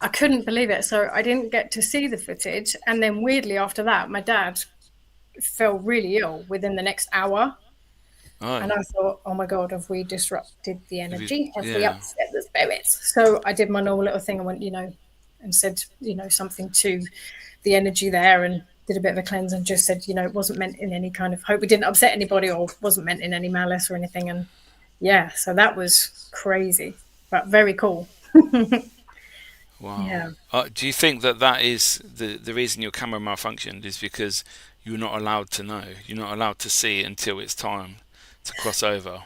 B: I couldn't believe it. So I didn't get to see the footage. And then weirdly after that, my dad fell really ill within the next hour. Oh. And I thought, oh my God, have we disrupted the energy? Have we upset the spirits? So I did my normal little thing. I went, and said, something to the energy there, and did a bit of a cleanse and just said, it wasn't meant in any kind of hope. We didn't upset anybody or wasn't meant in any malice or anything. And so that was crazy, but very cool.
A: Wow. Yeah. Do you think that is the reason your camera malfunctioned is because you're not allowed to know? You're not allowed to see until it's time to cross over?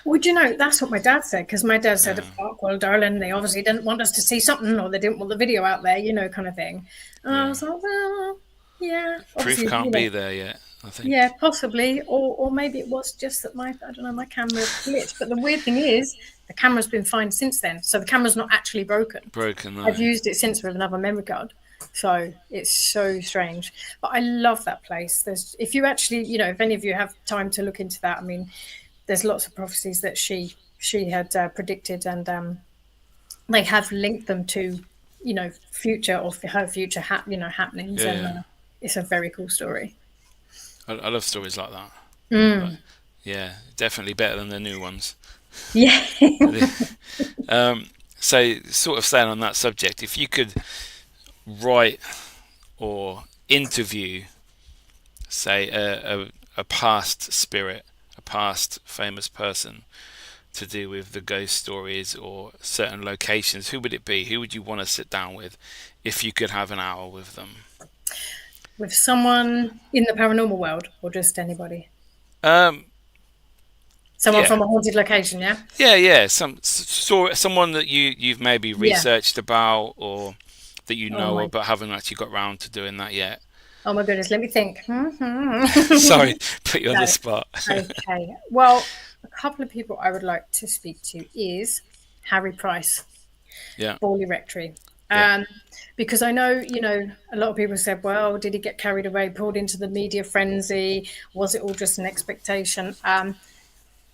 B: Well, that's what my dad said, because my dad said, oh, well, darling, they obviously didn't want us to see something, or they didn't want the video out there, kind of thing. And I was like, well, yeah.
A: Proof can't be there yet. I think.
B: Yeah, possibly, or maybe it was just that my camera glitched. But the weird thing is, the camera's been fine since then, so the camera's not actually broken.
A: Broken,
B: I've
A: no.
B: used it since with another memory card, so it's so strange. But I love that place. If you actually, if any of you have time to look into that, I mean, there's lots of prophecies that she had predicted, and they have linked them to, future or her future, happenings,
A: Yeah,
B: and
A: yeah.
B: it's a very cool story.
A: I love stories like that. But, yeah, definitely better than the new ones.
B: Yeah.
A: So, sort of staying on that subject, if you could write or interview, say, a past spirit, a past famous person to do with the ghost stories or certain locations, who would it be? Who would you want to sit down with if you could have an hour with them?
B: With someone in the paranormal world, or just anybody?
A: Um,
B: Someone
A: yeah,
B: from a haunted location, yeah?
A: yeah. Someone that you've maybe
B: Yeah.
A: researched about or that you
B: Oh
A: know
B: my,
A: of, but haven't actually got round to doing that yet.
B: oh my goodness, let me think.
A: Sorry, put you on
B: No.
A: the spot.
B: Okay. Well, a couple of people I would like to speak to is Harry Price,
A: Yeah,
B: Bawley Rectory.
A: yeah.
B: Because I know, a lot of people said, well, did he get carried away, pulled into the media frenzy? Was it all just an expectation?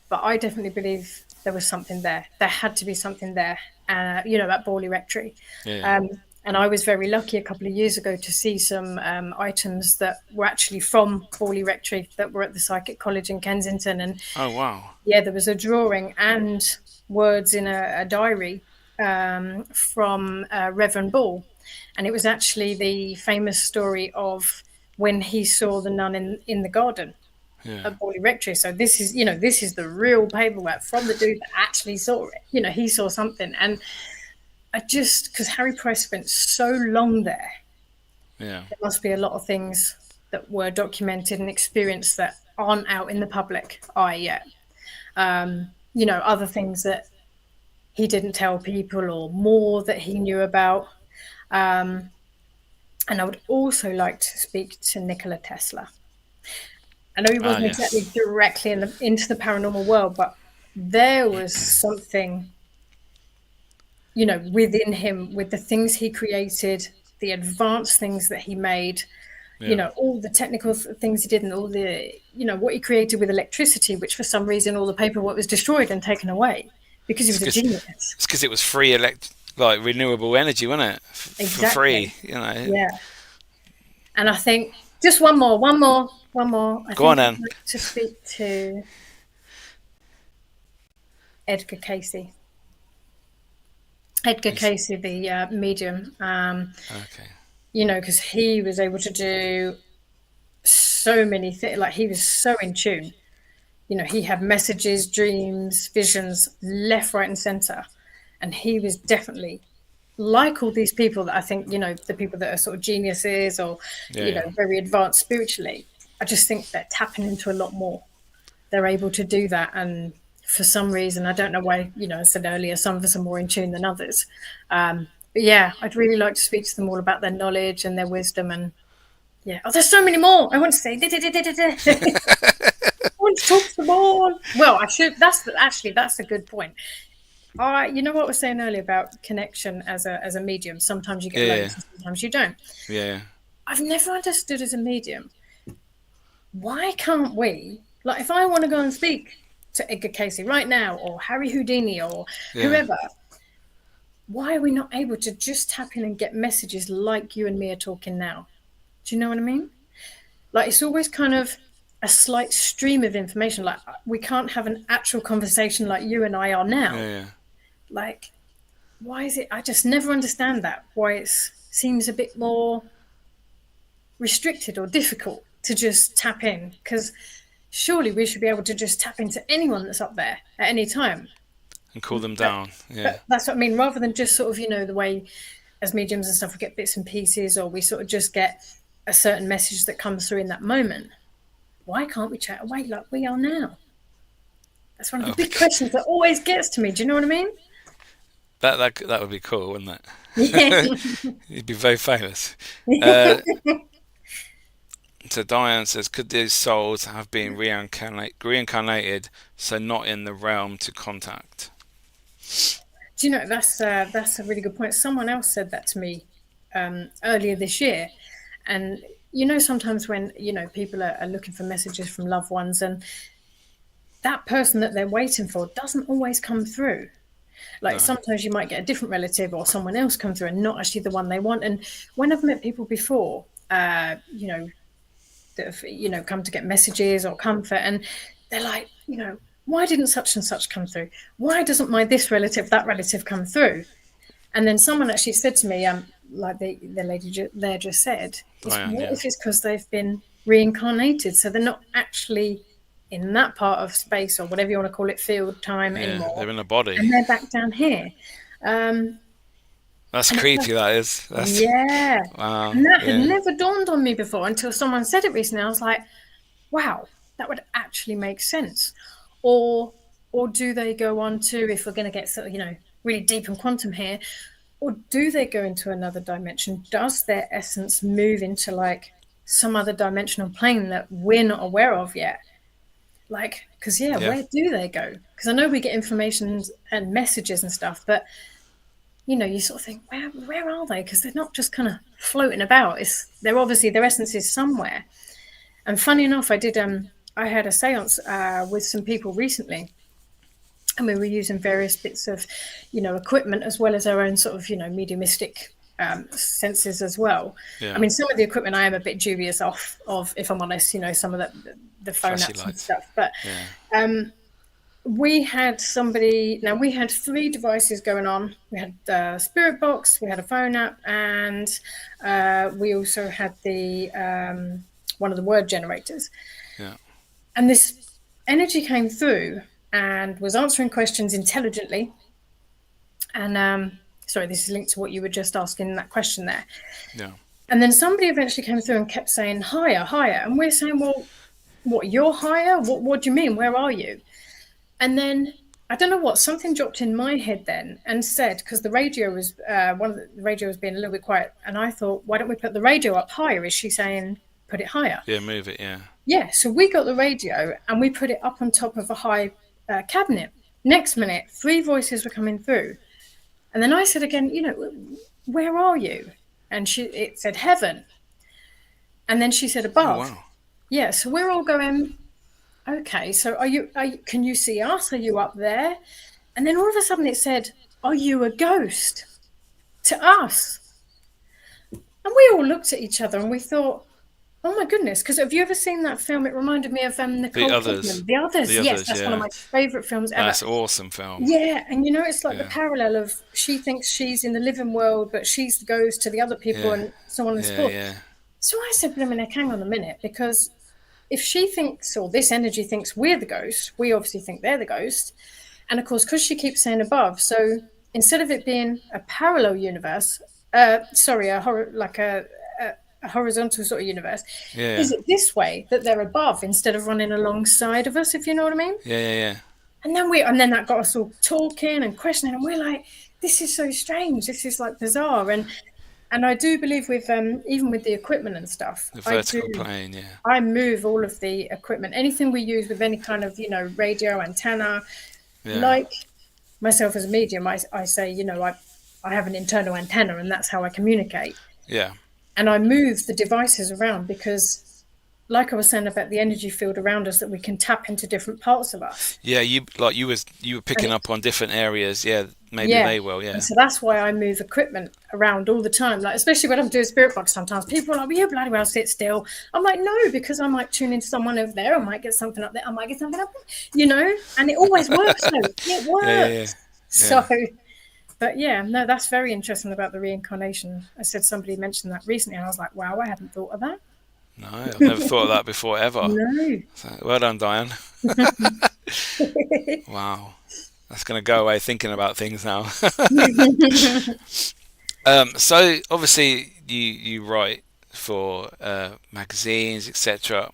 B: But I definitely believe there was something there. There had to be something there, at Bawley Rectory.
A: Yeah.
B: And I was very lucky a couple of years ago to see some items that were actually from Bawley Rectory that were at the Psychic College in Kensington. And
A: Oh wow.
B: yeah, there was a drawing and words in a diary from Reverend Ball. And it was actually the famous story of when he saw the nun in the garden
A: Yeah.
B: at Bawley Rectory. So this is the real paperwork from the dude that actually saw it. He saw something. And because Harry Price spent so long there,
A: Yeah.
B: there must be a lot of things that were documented and experienced that aren't out in the public eye yet. Other things that he didn't tell people or more that he knew about. And I would also like to speak to Nikola Tesla. I know he
A: Ah
B: wasn't exactly
A: yes.
B: directly into the paranormal world, but there was something, within him, with the things he created, the advanced things that he made,
A: Yeah.
B: all the technical things he did, and all the, what he created with electricity, which for some reason all the paperwork was destroyed and taken away because he was a genius.
A: It's because it was free like renewable energy, wasn't it? For
B: Exactly.
A: free, you know.
B: Yeah. And I think just one more. I
A: Go on
B: think I'd
A: then.
B: like to speak to Edgar Casey. Edgar Casey, the medium.
A: Okay.
B: Because he was able to do so many things. Like, he was so in tune. He had messages, dreams, visions, left, right, and center. And he was definitely like all these people that I think, the people that are sort of geniuses or,
A: Yeah.
B: very advanced spiritually. I just think they're tapping into a lot more. They're able to do that. And for some reason, I don't know why, I said earlier, some of us are more in tune than others. But yeah, I'd really like to speak to them all about their knowledge and their wisdom. And yeah, there's so many more. I want to say, I want to talk to them all. Well, I should. That's a good point. You know what I was saying earlier about connection as a medium. Sometimes you get loads, and sometimes you don't.
A: Yeah.
B: I've never understood as a medium, why can't we, like, if I want to go and speak to Edgar Casey right now, or Harry Houdini, or whoever, why are we not able to just tap in and get messages like you and me are talking now? Do you know what I mean? Like, it's always kind of a slight stream of information. Like, we can't have an actual conversation like you and I are now.
A: Yeah.
B: Like, why is it? I just never understand that. Why it seems a bit more restricted or difficult to just tap in. Because surely we should be able to just tap into anyone that's up there at any time.
A: And cool them down. Yeah.
B: But that's what I mean. Rather than just sort of, the way as mediums and stuff, we get bits and pieces, or we sort of just get a certain message that comes through in that moment. Why can't we chat away like we are now? That's one of the big questions that always gets to me. Do you know what I mean?
A: That would be cool, wouldn't it?
B: Yeah.
A: You'd be very famous. So Diane says, could these souls have been reincarnated, so not in the realm to contact?
B: Do you know, that's a really good point. Someone else said that to me earlier this year, and sometimes when people are looking for messages from loved ones, and that person that they're waiting for doesn't always come through. Like
A: No.
B: sometimes you might get a different relative or someone else come through and not actually the one they want. And when I've met people before, that have come to get messages or comfort, and they're like, why didn't such and such come through? Why doesn't my this relative, that relative come through? And then someone actually said to me, like the lady there just said, is
A: Diane,
B: what
A: yeah.
B: if it's because they've been reincarnated, so they're not actually in that part of space or whatever you want to call it, field time
A: Yeah,
B: anymore,
A: they're in a body.
B: and they're back down here. Um,
A: That's
B: and
A: creepy, that is. That's,
B: yeah,
A: wow,
B: and that had
A: yeah.
B: never dawned on me before until someone said it recently. I was like, wow, that would actually make sense. Or or do they go on to, if we're going to get sort of, really deep and quantum here, or do they go into another dimension? Does their essence move into like some other dimensional plane that we're not aware of yet? Like, because yeah,
A: Yeah.
B: where do they go? Because I know we get information and messages and stuff, but you sort of think, where are they? Because they're not just kind of floating about. They're obviously, their essence is somewhere. And funny enough, I had a seance with some people recently, and we were using various bits of, equipment as well as our own sort of, mediumistic senses as well. I
A: Yeah.
B: mean, some of the equipment I am a bit dubious of, if I'm honest. Some of the phone
A: Flashy
B: apps and
A: lights.
B: stuff. But
A: Yeah.
B: we had somebody. Now we had three devices going on. We had the spirit box, we had a phone app, and we also had the one of the word generators.
A: Yeah.
B: And this energy came through and was answering questions intelligently. And sorry, this is linked to what you were just asking in that question there.
A: Yeah.
B: And then somebody eventually came through and kept saying, higher, higher. And we're saying, well, what, you're higher? What do you mean? Where are you? And then I don't know what, something dropped in my head then and said, because the radio was, one of the radio was being a little bit quiet. And I thought, why don't we put the radio up higher? Is she saying, put it higher?
A: Yeah, move it, yeah.
B: Yeah, so we got the radio and we put it up on top of a high cabinet. Next minute, three voices were coming through. And then I said again, where are you? And it said heaven. And then she said
A: Oh,
B: above.
A: wow.
B: Yeah, so we're all going, okay, so can you see us? Are you up there? And then all of a sudden it said, are you a ghost? To us. And we all looked at each other and we thought, oh my goodness, because have you ever seen that film? It reminded me of
A: The
B: Nicole
A: Others.
B: Kidman. The Others,
A: The
B: yes,
A: Others,
B: that's one of
A: yeah.
B: my favourite films ever.
A: That's an awesome film.
B: Yeah, and it's like the
A: Yeah.
B: parallel of she thinks she's in the living world, but she's the ghost to the other people
A: Yeah.
B: and so on and so
A: Yeah,
B: forth.
A: yeah.
B: So I said, Blimey, hang on a minute, because if she thinks, or this energy thinks we're the ghost, we obviously think they're the ghost. And of course, because she keeps saying above, so instead of it being a parallel universe, a horizontal sort of universe,
A: Yeah.
B: is it this way that they're above instead of running alongside of us, if you know what I mean?
A: Yeah, yeah, yeah.
B: And then that got us all talking and questioning, and we're like, this is so strange, this is like bizarre. And I do believe with even with the equipment and stuff,
A: The vertical plane, yeah.
B: I move all of the equipment, anything we use with any kind of radio antenna.
A: Yeah.
B: Like myself as a medium, I say I have an internal antenna, and that's how I communicate.
A: Yeah.
B: And I move the devices around because, like I was saying about the energy field around us, that we can tap into different parts of us.
A: Yeah, you were picking up on different areas. Yeah, maybe
B: Yeah.
A: they will. Yeah.
B: And so that's why I move equipment around all the time. Like, especially when I'm doing spirit box, sometimes people are like, well, you bloody well sit still. I'm like, no, because I might tune into someone over there. I might get something up there. I might get something up there, and it always works. Though. It works.
A: Yeah.
B: So, but yeah, no, that's very interesting about the reincarnation. I said somebody mentioned that recently, and I was like, wow, I hadn't thought of that.
A: No, I've never thought of that before ever.
B: No.
A: So, well done, Diane. Wow. That's going to go away thinking about things now. So obviously you write for magazines, etc.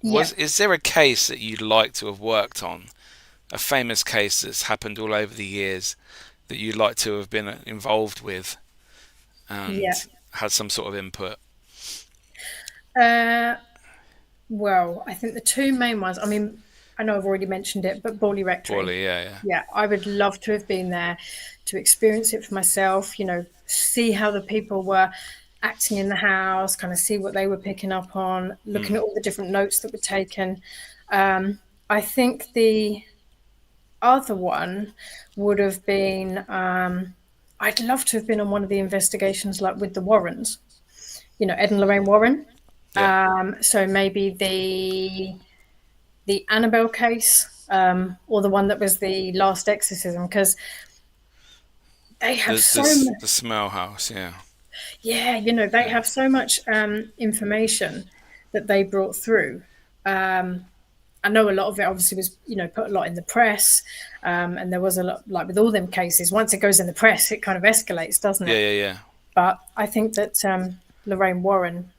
A: Is there a case that you'd like to have worked on? A famous case that's happened all over the years that you'd like to have been involved with and had some sort of input?
B: Well, I think the two main ones, I mean, I know I've already mentioned it, but Borley Rectory.
A: Poorly, yeah,
B: Yeah, I would love to have been there to experience it for myself, see how the people were acting in the house, kind of see what they were picking up on, looking at all the different notes that were taken. I think the other one would have been, I'd love to have been on one of the investigations like with the Warrens, Ed and Lorraine Warren.
A: yeah.
B: So maybe the Annabelle case, or the one that was the last exorcism, because they have so
A: The
B: much.
A: smell house, yeah,
B: Yeah, they have so much information that they brought through. I know a lot of it obviously was, put a lot in the press, and there was a lot, like with all them cases. Once it goes in the press, it kind of escalates, doesn't
A: yeah,
B: it?
A: yeah, yeah.
B: But I think that Lorraine Warren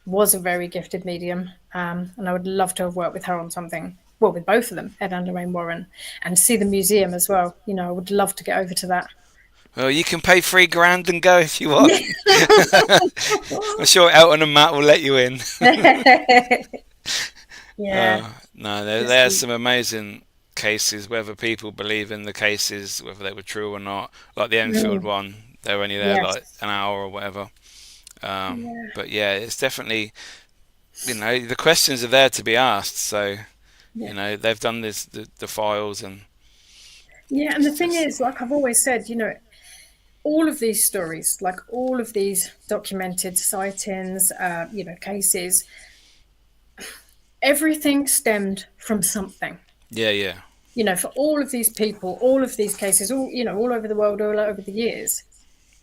B: was a very gifted medium, and I would love to have worked with her on something. Well, with both of them, Ed and Lorraine Warren, and see the museum as well. I would love to get over to that.
A: Well, you can pay £3,000 and go if you want.
B: Yeah.
A: I'm sure Elton and Matt will let you in.
B: Yeah.
A: No,
B: Just
A: there's some amazing cases, whether people believe in the cases, whether they were true or not. Like the Enfield one, they were only there like
B: yes.
A: an hour or whatever.
B: Yeah.
A: But yeah, it's definitely, the questions are there to be asked. So,
B: Yeah.
A: they've done the files, and
B: Yeah. And the
A: it's
B: thing
A: just,
B: is, like I've always said, all of these stories, like all of these documented sightings, cases, everything stemmed from something.
A: yeah, yeah,
B: For all of these people, all of these cases, all over the world, all over the years,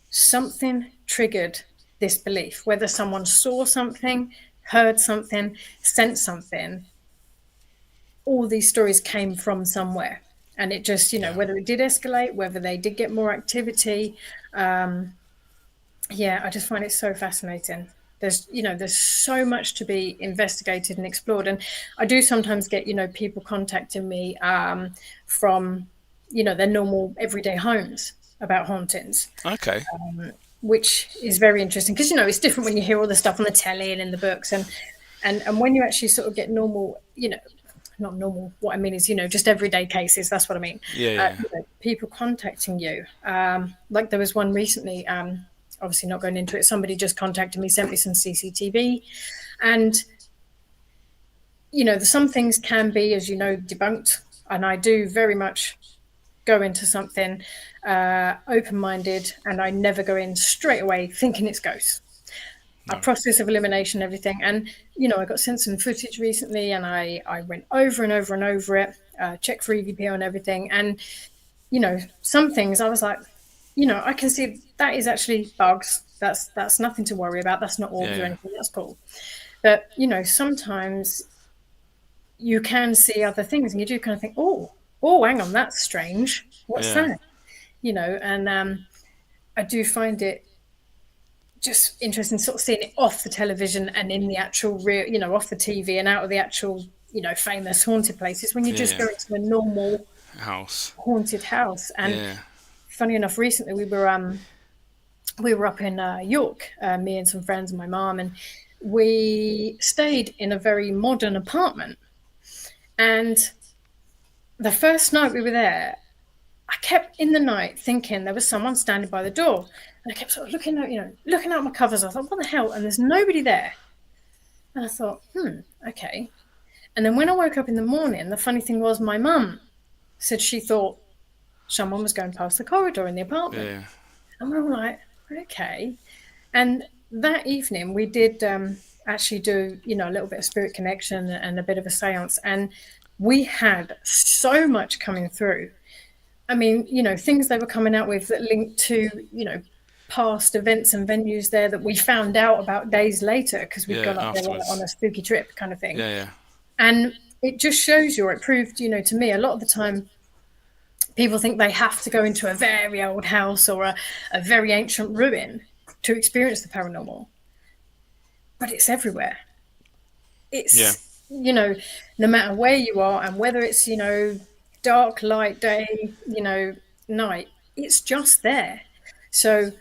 B: something triggered this belief. Whether someone saw something, heard something, sensed something, all these stories came from somewhere. And it just,
A: yeah,
B: whether it did escalate, whether they did get more activity, yeah, I just find it so fascinating. There's so much to be investigated and explored. And I do sometimes get, people contacting me from, their normal everyday homes about hauntings,
A: okay,
B: which is very interesting because, it's different when you hear all the stuff on the telly and in the books. And when you actually sort of get normal, not normal, what I mean is, just everyday cases. That's what I mean.
A: yeah, yeah,
B: People contacting you. Like there was one recently, obviously not going into it. Somebody just contacted me, sent me some CCTV, and some things can be, as debunked. And I do very much go into something open-minded, and I never go in straight away thinking it's ghosts. A process of elimination, everything. And I got sent some footage recently, and I went over and over and over it, checked for EVP on everything, and some things I was like, I can see that is actually bugs. That's nothing to worry about. That's not orbs
A: yeah,
B: or
A: yeah,
B: anything. That's cool. But sometimes you can see other things, and you do kind of think, oh, hang on, that's strange. What's
A: yeah,
B: that? And I do find it just interesting, sort of seeing it off the television and in the actual real, off the TV and out of the actual, famous haunted places when you
A: yeah,
B: just
A: yeah.
B: go into a normal
A: House,
B: haunted house. And
A: yeah,
B: funny enough, recently we were up in York, me and some friends and my mom, and we stayed in a very modern apartment. And the first night we were there, I kept in the night thinking there was someone standing by the door, and I kept sort of looking out my covers. I thought, what the hell? And there's nobody there. And I thought, okay. And then when I woke up in the morning, the funny thing was my mum said she thought someone was going past the corridor in the apartment.
A: yeah,
B: And we were all like, okay. And that evening we did actually do, a little bit of spirit connection and a bit of a seance. And we had so much coming through. I mean, things they were coming out with that linked to, past events and venues there that we found out about days later because we'd
A: yeah.
B: gone up there on
A: Afterwards,
B: a spooky trip kind of thing.
A: yeah, yeah,
B: And it just shows you, or it proved, to me, a lot of the time people think they have to go into a very old house or a very ancient ruin to experience the paranormal. But it's everywhere.
A: yeah,
B: It's, no matter where you are and whether it's, dark, light, day, night, it's just there. So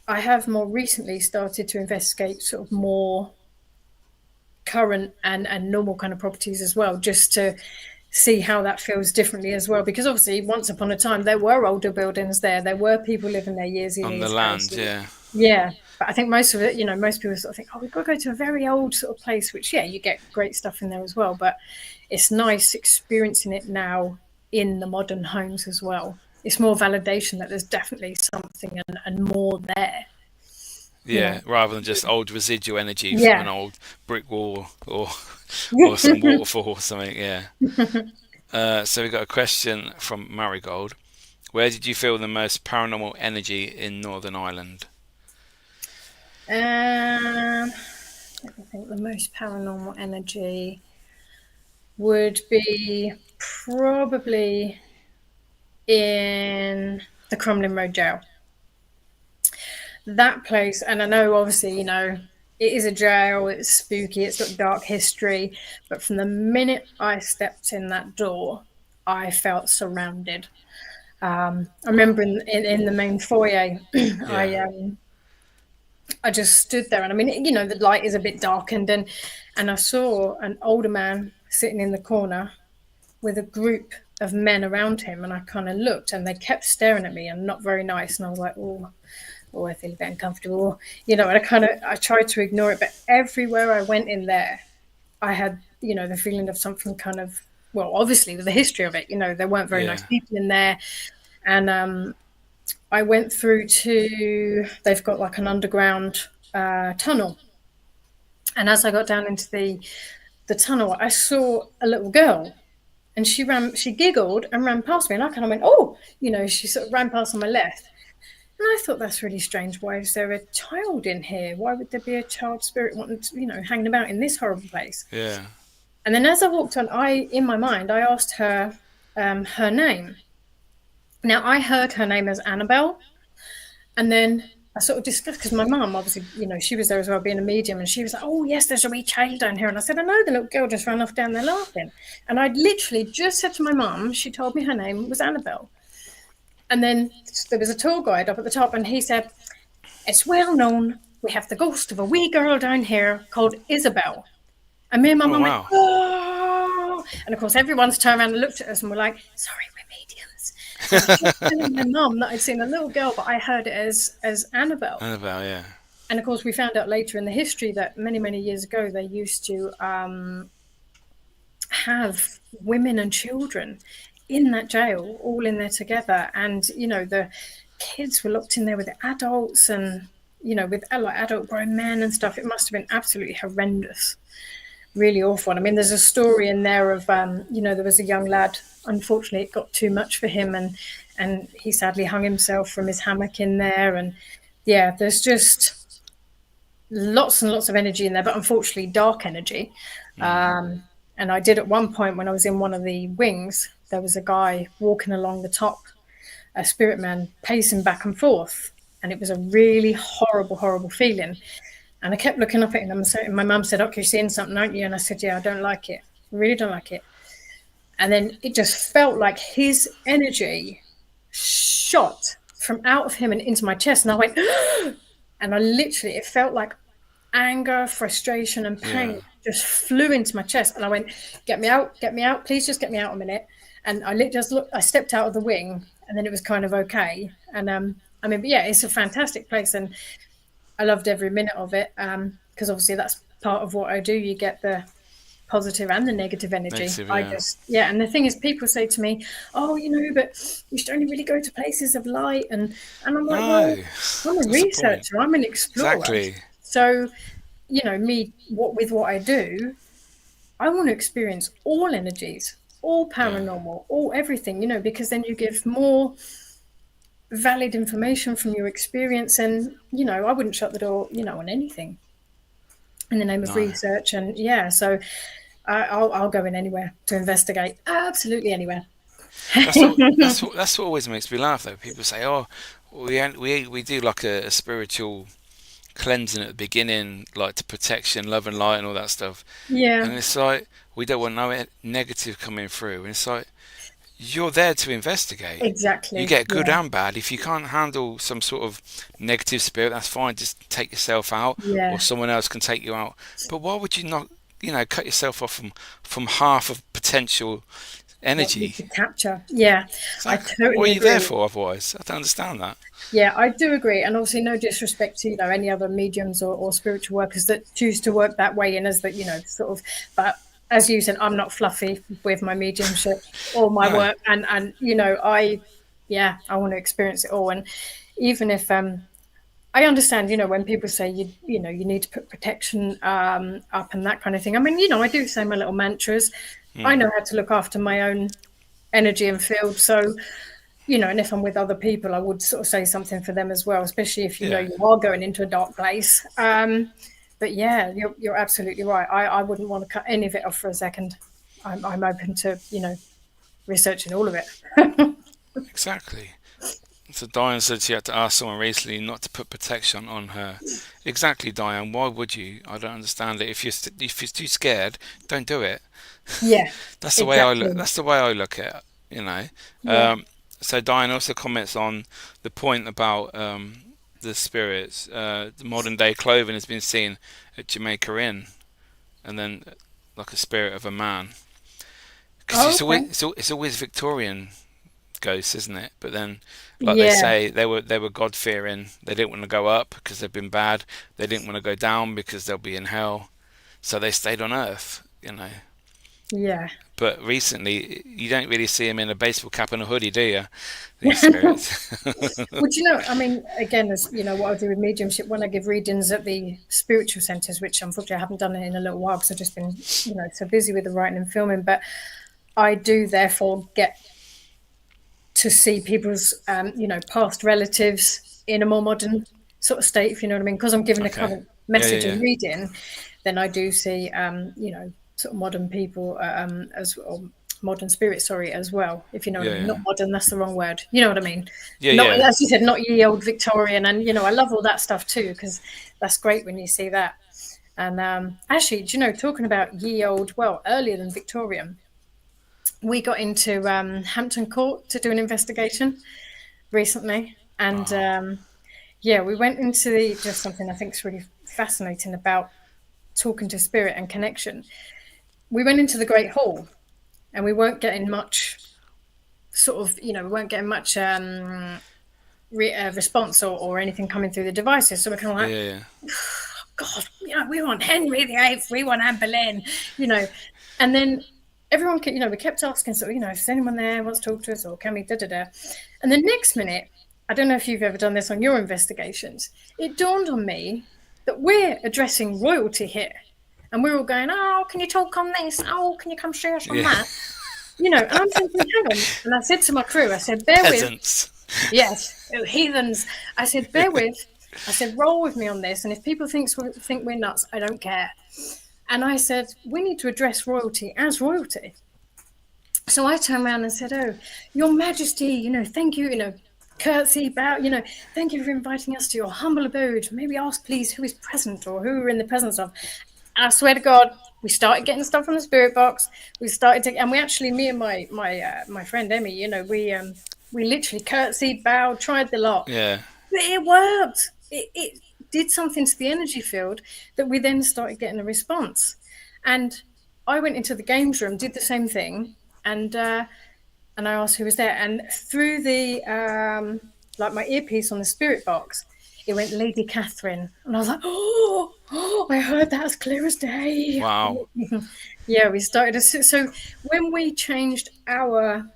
B: I have more recently started to investigate sort of more current and normal kind of properties as well, just to see how that feels differently as well. Because obviously, once upon a time, there were older buildings there. There were people living there years and
A: On the
B: years ago.
A: land,
B: So,
A: yeah.
B: yeah. But I think most of it, most people sort of think, oh, we've got to go to a very old sort of place, which, yeah, you get great stuff in there as well. But it's nice experiencing it now in the modern homes as well. It's more validation that there's definitely something and more there.
A: Yeah, rather than just old residual energy from an
B: Yeah.
A: old brick wall or some waterfall or something. Yeah. So we got a question from Marigold. Where did you feel the most paranormal energy in Northern Ireland?
B: Let me think. The most paranormal energy would be probably in the Crumlin Road Jail. That place, and I know obviously, it is a jail, it's spooky, it's got dark history, but from the minute I stepped in that door, I felt surrounded. I remember in the main foyer,
A: Yeah.
B: I just stood there, and I mean, the light is a bit darkened, and I saw an older man sitting in the corner with a group of men around him, and I kind of looked, and they kept staring at me, and not very nice, and I was like, oh, I feel a bit uncomfortable, and I tried to ignore it, but everywhere I went in there, I had, the feeling of something kind of, well, obviously with the history of it, there weren't very nice people in there, and I went through they've got like an underground tunnel. And as I got down into the tunnel, I saw a little girl, and she giggled and ran past me, and I kind of went, oh, she sort of ran past on my left. And I thought, that's really strange. Why is there a child in here? Why would there be a child spirit wanting to, hanging about in this horrible place?
A: Yeah.
B: And then as I walked on, in my mind, I asked her her name. Now, I heard her name as Annabelle, and then I sort of discussed, because my mum, obviously, she was there as well, being a medium, and she was like, oh, yes, there's a wee child down here. And I said, I know, the little girl just ran off down there laughing. And I'd literally just said to my mum, she told me her name was Annabelle. And then there was a tour guide up at the top, and he said, it's well known, we have the ghost of a wee girl down here called Isabel. And me and my mum went, oh. And of course, everyone's turned around and looked at us, and we're like, sorry, we're mediums. And I was telling my mum that I'd seen a little girl, but I heard it as Annabelle.
A: Annabelle, yeah.
B: And of course, we found out later in the history that many, many years ago, they used to have women and children in that jail, all in there together. And, the kids were locked in there with the adults and, with like adult grown men and stuff. It must have been absolutely horrendous. Really awful. And I mean, there's a story in there of, there was a young lad, unfortunately, it got too much for him, and he sadly hung himself from his hammock in there. And yeah, there's just lots and lots of energy in there, but unfortunately dark energy. And I did at one point, when I was in one of the wings, there was a guy walking along the top, a spirit man pacing back and forth. And it was a really horrible, horrible feeling. And I kept looking up at him, and my mum said, "Okay, you're seeing something, aren't you?" And I said, "Yeah, I don't like it. I really don't like it." And then it just felt like his energy shot from out of him and into my chest. And I went, and I literally, it felt like anger, frustration, and pain just flew into my chest. And I went, get me out, please just get me out a minute. And I stepped out of the wing, and then it was kind of okay. And but yeah, it's a fantastic place, and I loved every minute of it, because obviously that's part of what I do. You get the positive and the negative energy. And the thing is, people say to me, "Oh, but you should only really go to places of light," and I'm like, well, I'm a researcher, I'm an explorer.
A: Exactly.
B: So, with what I do, I want to experience all energies, all paranormal, all everything, because then you give more valid information from your experience, and I wouldn't shut the door on anything in the name of research. And so I'll go in anywhere to investigate, absolutely anywhere.
A: That's what always makes me laugh, though. People say, oh, we do like a spiritual cleansing at the beginning, like to protection, love and light and all that stuff, and it's like we don't want no negative coming through, and it's like, you're there to investigate.
B: Exactly.
A: You get good and bad. If you can't handle some sort of negative spirit, that's fine. Just take yourself out, or someone else can take you out. But why would you not cut yourself off from half of potential
B: What you
A: energy.
B: could capture. Yeah, I
A: Exactly. What are
B: totally
A: you there
B: agree.
A: for otherwise? I don't understand that.
B: Yeah, I do agree. And obviously, no disrespect to, any other mediums or spiritual workers that choose to work that way. And as that, sort of, but as you said, I'm not fluffy with my mediumship or my
A: No.
B: work. And, I want to experience it all. And even if, I understand, when people say you need to put protection up and that kind of thing. I mean, I do say my little mantras. I know how to look after my own energy and field. So, and if I'm with other people, I would sort of say something for them as well, especially if
A: Yeah.
B: you are going into a dark place. But yeah, you're absolutely right. I wouldn't want to cut any of it off for a second. I'm open to researching all of it.
A: Exactly. So Diane said she had to ask someone recently not to put protection on her. Exactly, Diane. Why would you? I don't understand it. If you're too scared, don't do it.
B: Yeah,
A: That's the way I look.
B: exactly.
A: That's the way I look at it.
B: Yeah.
A: So Diane also comments on the point about the spirits. The modern day clothing has been seen at Jamaica Inn, and then like a spirit of a man. Because
B: Oh, okay.
A: it's always Victorian ghosts, isn't it? But then, like they
B: Yeah.
A: say, they were God fearing. They didn't want to go up because they've been bad. They didn't want to go down because they'll be in hell. So they stayed on Earth.
B: Yeah.
A: But recently, you don't really see them in a baseball cap and a hoodie, do you? These spirits.
B: Well, I mean, again, as what I do with mediumship, when I give readings at the spiritual centres, which unfortunately I haven't done it in a little while because I've just been, so busy with the writing and filming, but I do therefore get to see people's, past relatives in a more modern sort of state, if you know what I mean. Because I'm giving a
A: Okay.
B: current
A: Yeah, yeah,
B: message
A: yeah.
B: and reading, then I do see, sort of modern people or modern spirits, sorry, as well. If you know what I
A: Yeah,
B: mean.
A: yeah.
B: Not modern, that's the wrong word. You know what I mean.
A: Yeah,
B: Not,
A: yeah.
B: as you said, not ye old Victorian, and I love all that stuff too because that's great when you see that. And actually, do you know, talking about ye old, well, earlier than Victorian, we got into Hampton Court to do an investigation recently, and
A: Wow.
B: yeah, we went into just something I think is really fascinating about talking to spirit and connection. We went into the Great Hall, and we weren't getting much sort of, we weren't getting much response or anything coming through the devices. So we're kind of
A: Yeah,
B: like,
A: yeah,
B: God, we want Henry VIII, we want Anne Boleyn, you know. And then everyone, we kept asking, so, if there's anyone there wants to talk to us or can we da da da. And the next minute, I don't know if you've ever done this on your investigations, it dawned on me that we're addressing royalty here. And we're all going, oh, can you talk on this? Oh, can you come share us on
A: yeah.
B: that? And I'm thinking, hang on. And I said to my crew, I said, bear with.
A: Peasants.
B: Yes, heathens. I said, bear with. I said, roll with me on this. And if people think we're nuts, I don't care. And I said, we need to address royalty as royalty. So I turned around and said, oh, Your Majesty, thank you, curtsy, bow, thank you for inviting us to your humble abode. Maybe ask, please, who is present or who we're in the presence of. And I swear to God, we started getting stuff from the spirit box. We started to, and we actually, me and my friend Emmy, we literally curtsied, bowed, tried the lot.
A: Yeah.
B: But it worked. It did something to the energy field that we then started getting a response. And I went into the games room, did the same thing, and I asked who was there. And through the like my earpiece on the spirit box, it went Lady Catherine, and I was like, oh, I heard that as clear as day.
A: Wow.
B: Yeah, we started so when we changed our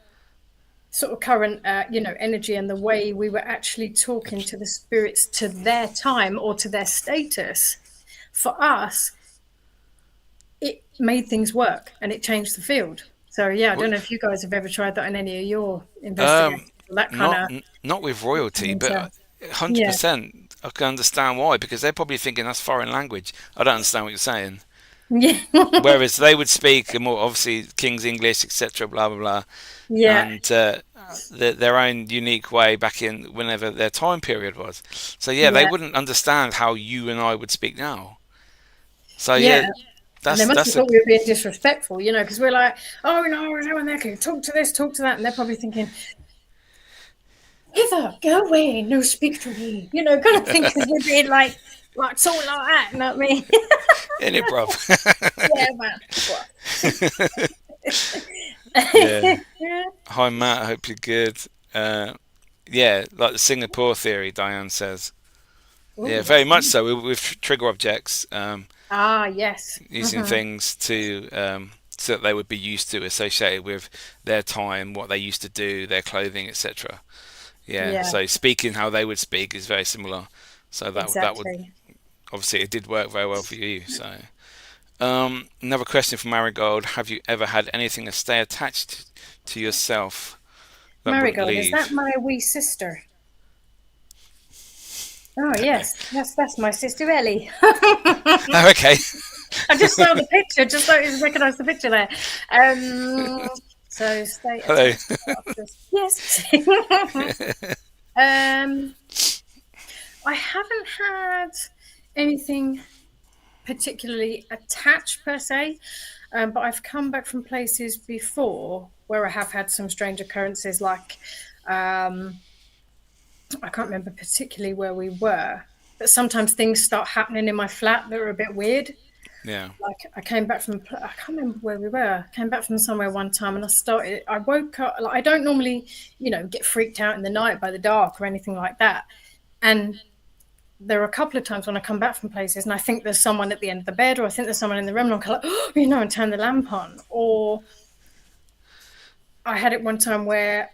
B: sort of current energy and the way we were actually talking to the spirits to their time or to their status, for us it made things work and it changed the field. So yeah, I don't know if you guys have ever tried that in any of your investigations, that kind
A: Not
B: of
A: not with royalty, but
B: yeah.
A: 100%. I can understand why, because they're probably thinking that's foreign language. I don't understand what you're saying.
B: Yeah.
A: Whereas they would speak more obviously King's English, etc. Blah blah blah,
B: Yeah,
A: and their own unique way back in whenever their time period was. So yeah, they
B: yeah,
A: wouldn't understand how you and I would speak now. So yeah,
B: yeah. And they
A: that's
B: must have
A: that's a
B: thought we were being disrespectful, because we're like, oh no, we're doing that, can you talk to this, talk to that, and they're probably thinking, hither, go away, no speak to me, kind of thing, because we're being like something like that, you know what I mean?
A: in it, bruv.
B: Yeah, man. What?
A: Yeah.
B: Yeah.
A: Hi, Matt. I hope you're good. Uh, yeah, like the Singapore theory, Diane says.
B: Oh,
A: Yeah, very
B: what's
A: much
B: that?
A: so. With trigger objects,
B: Ah, yes.
A: using things to so that they would be used to, associated with their time, what they used to do, their clothing, etc. Yeah.
B: Yeah,
A: So speaking how they would speak is very similar. So that would
B: exactly.
A: obviously it did work very well for you. So another question from Marigold: have you ever had anything to stay attached to yourself that wouldn't
B: Marigold, is that
A: leave?
B: my wee sister? Oh,
A: Don't know.
B: yes. That's my sister Ellie.
A: Oh, okay.
B: I just saw the picture, just recognised the picture there. So stay
A: Hello.
B: attached. Yes. um, I haven't had anything particularly attached per se, but I've come back from places before where I have had some strange occurrences. Like I can't remember particularly where we were, but sometimes things start happening in my flat that are a bit weird.
A: Yeah.
B: Like I came back from, I can't remember where we were. I came back from somewhere one time and I woke up, like I don't normally, get freaked out in the night by the dark or anything like that. And there are a couple of times when I come back from places and I think there's someone at the end of the bed, or I think there's someone in the room, and I'm kind of like, and turn the lamp on. Or I had it one time where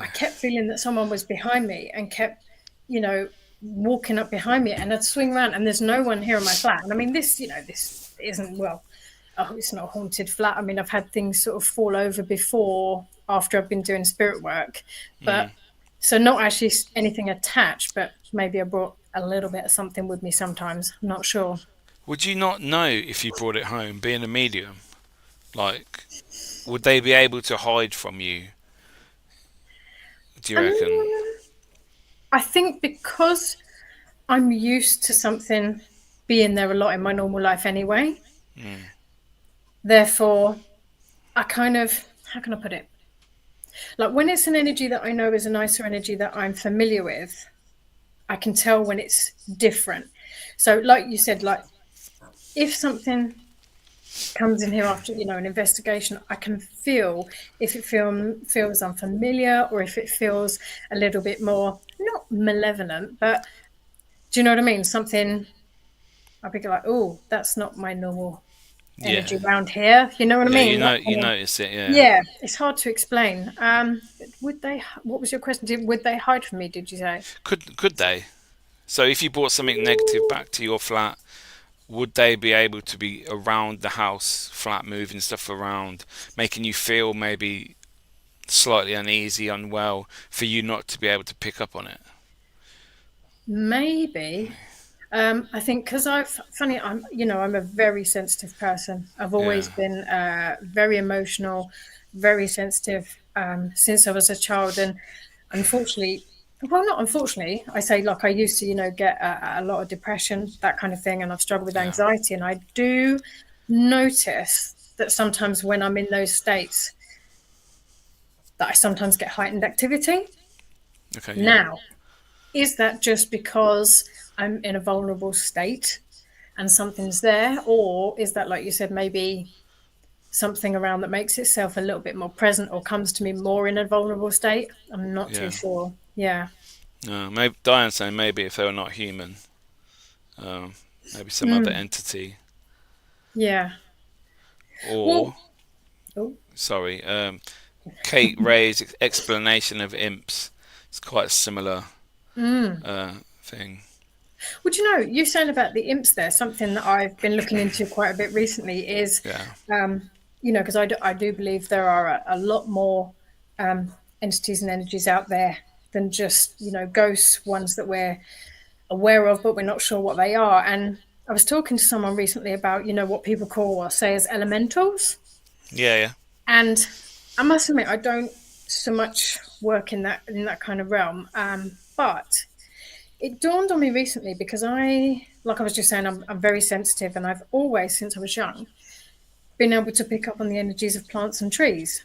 B: I
A: Yeah.
B: kept feeling that someone was behind me and kept, you know, walking up behind me, and I'd swing around and there's no one here in my flat. And I mean, this isn't, well, oh, it's not a haunted flat. I mean, I've had things sort of fall over before after I've been doing spirit work, but so not actually anything attached, but maybe I brought a little bit of something with me sometimes. I'm not sure.
A: Would you not know if you brought it home, being a medium? Like, would they be able to hide from you? Do you reckon?
B: Um, I think because I'm used to something being there a lot in my normal life anyway, therefore, I kind of, how can I put it? Like when it's an energy that I know is a nicer energy that I'm familiar with, I can tell when it's different. So, like you said, like if something comes in here after an investigation, I can feel if it feels unfamiliar, or if it feels a little bit more not malevolent, but do you know what I mean? Something I'll be like, oh, that's not my normal
A: Yeah.
B: energy around here. You know what I
A: Yeah,
B: mean? That
A: you
B: kind of,
A: notice it, yeah.
B: yeah, it's hard to explain. Would they? What was your question? Would they hide from me? Did you say?
A: Could they? So if you brought something negative back to your flat, would they be able to be around the house, flat, moving stuff around, making you feel maybe slightly uneasy, unwell, for you not to be able to pick up on it?
B: Maybe. I think because I'm a very sensitive person. I've
A: Yeah,
B: always been very emotional, very sensitive since I was a child, and unfortunately, well, not unfortunately, I say like I used to, get a lot of depression, that kind of thing, and I've struggled with
A: yeah.
B: anxiety, and I do notice that sometimes when I'm in those states, that I sometimes get heightened activity.
A: Okay, yeah.
B: Now, is that just because I'm in a vulnerable state and something's there? Or is that, like you said, maybe something around that makes itself a little bit more present or comes to me more in a vulnerable state? I'm not too
A: Yeah.
B: sure. Yeah.
A: No, maybe Diane's saying maybe if they were not human, um, maybe some other
B: Mm,
A: entity,
B: yeah.
A: or
B: Well, oh,
A: sorry, Kate Ray's explanation of imps is quite a similar thing.
B: would you know, you saying about the imps there, something that I've been looking into quite a bit recently is,
A: Yeah,
B: because I do believe there are a lot more entities and energies out there than just, ghosts, ones that we're aware of, but we're not sure what they are. And I was talking to someone recently about, what people call or say as elementals.
A: yeah, yeah,
B: And I must admit, I don't so much work in that kind of realm. But it dawned on me recently because like I was just saying, I'm very sensitive, and I've always, since I was young, been able to pick up on the energies of plants and trees.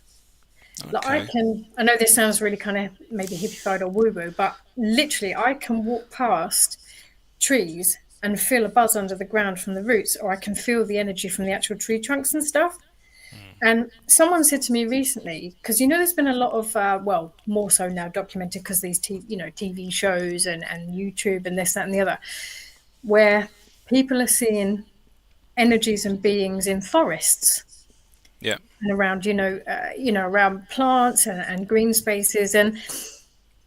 B: Like
A: okay,
B: I know this sounds really kind of maybe hippified or woo woo, but literally I can walk past trees and feel a buzz under the ground from the roots, or I can feel the energy from the actual tree trunks and stuff. And someone said to me recently, because there's been a lot of, well, more so now documented because these, TV shows and YouTube and this, that, and the other, where people are seeing energies and beings in forests
A: Yeah.
B: and around, around plants and green spaces. And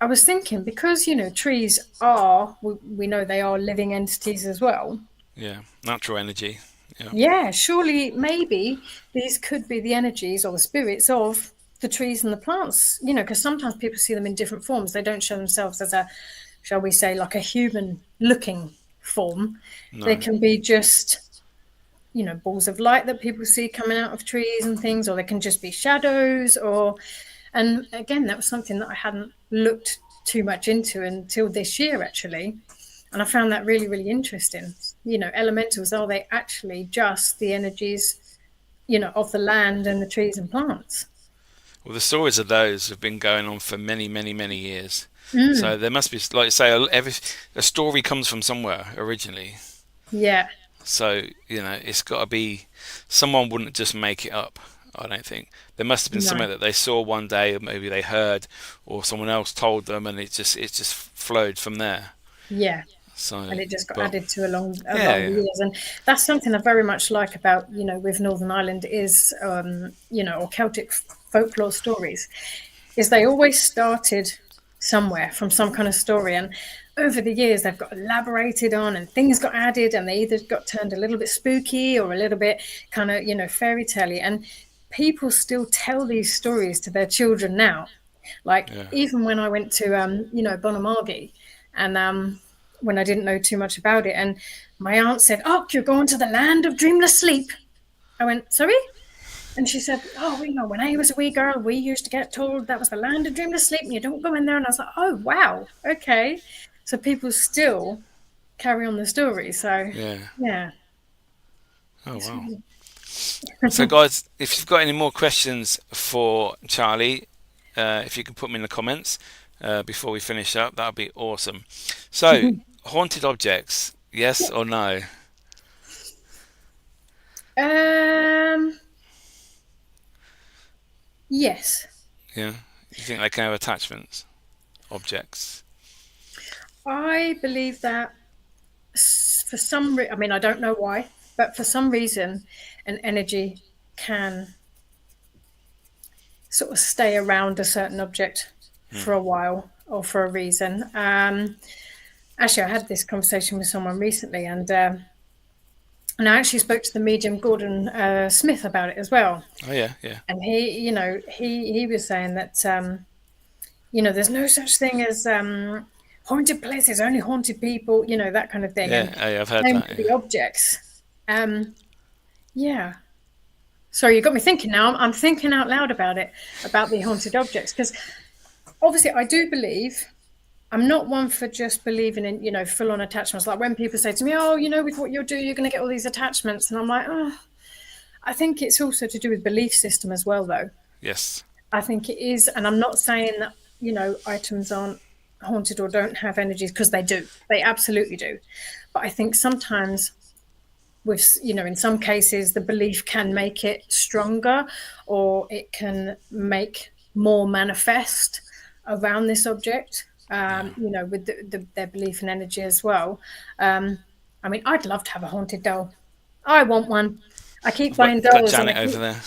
B: I was thinking, because trees are, we know they are living entities as well.
A: Yeah. Natural energy. Yeah.
B: Yeah, surely maybe these could be the energies or the spirits of the trees and the plants, because sometimes people see them in different forms. They don't show themselves as a, shall we say, like a human looking form.
A: No.
B: They can be just, balls of light that people see coming out of trees and things, or they can just be shadows, and again, that was something that I hadn't looked too much into until this year, actually. And I found that really, really interesting. Elementals, are they actually just the energies, of the land and the trees and plants?
A: Well, the stories of those have been going on for many, many, many years. So there must be, like you say, a story comes from somewhere originally.
B: Yeah.
A: So, it's got to be, someone wouldn't just make it up, I don't think. There must have been something that they saw one day, or maybe they heard, or someone else told them, and it just flowed from there.
B: Yeah.
A: So,
B: and it just got added to along the
A: yeah.
B: years. And that's something I very much like about, with Northern Ireland is, or Celtic folklore stories, is they always started somewhere from some kind of story. And over the years, they've got elaborated on and things got added, and they either got turned a little bit spooky or a little bit kind of, fairy tale-y. And people still tell these stories to their children now. Like, even when I went to, Bonamargee, and when I didn't know too much about it, and my aunt said, "Oh, you're going to the land of dreamless sleep." I went, "Sorry?" And she said, "Oh, when I was a wee girl, we used to get told that was the land of dreamless sleep and you don't go in there." And I was like, "Oh, wow, okay." So people still carry on the story. So, yeah.
A: Oh, wow. So, guys, if you've got any more questions for Charlie, if you can put them in the comments before we finish up, that would be awesome. So, haunted objects, yes or no?
B: Yes.
A: Yeah. You think they can have attachments? Objects?
B: I believe that for some reason, I mean, I don't know why, but for some reason, an energy can sort of stay around a certain object for a while or for a reason. Actually, I had this conversation with someone recently, and I actually spoke to the medium Gordon Smith about it as well.
A: Oh, yeah.
B: And he was saying that, there's no such thing as haunted places, only haunted people, that kind of thing.
A: Yeah,
B: and
A: I've heard
B: same
A: that.
B: with the objects. Yeah. Sorry, you got me thinking now. I'm thinking out loud about it, about the haunted objects, because obviously I do believe. I'm not one for just believing in, full-on attachments. Like when people say to me, "Oh, with what you'll do, you're going to get all these attachments," and I'm like, "Oh." I think it's also to do with belief system as well, though.
A: Yes.
B: I think it is, and I'm not saying that items aren't haunted or don't have energies, because they do. They absolutely do. But I think sometimes, with in some cases, the belief can make it stronger, or it can make more manifest around this object. With their belief in energy as well. I mean, I'd love to have a haunted doll. I want one. I keep buying dolls.
A: Got Janet over there.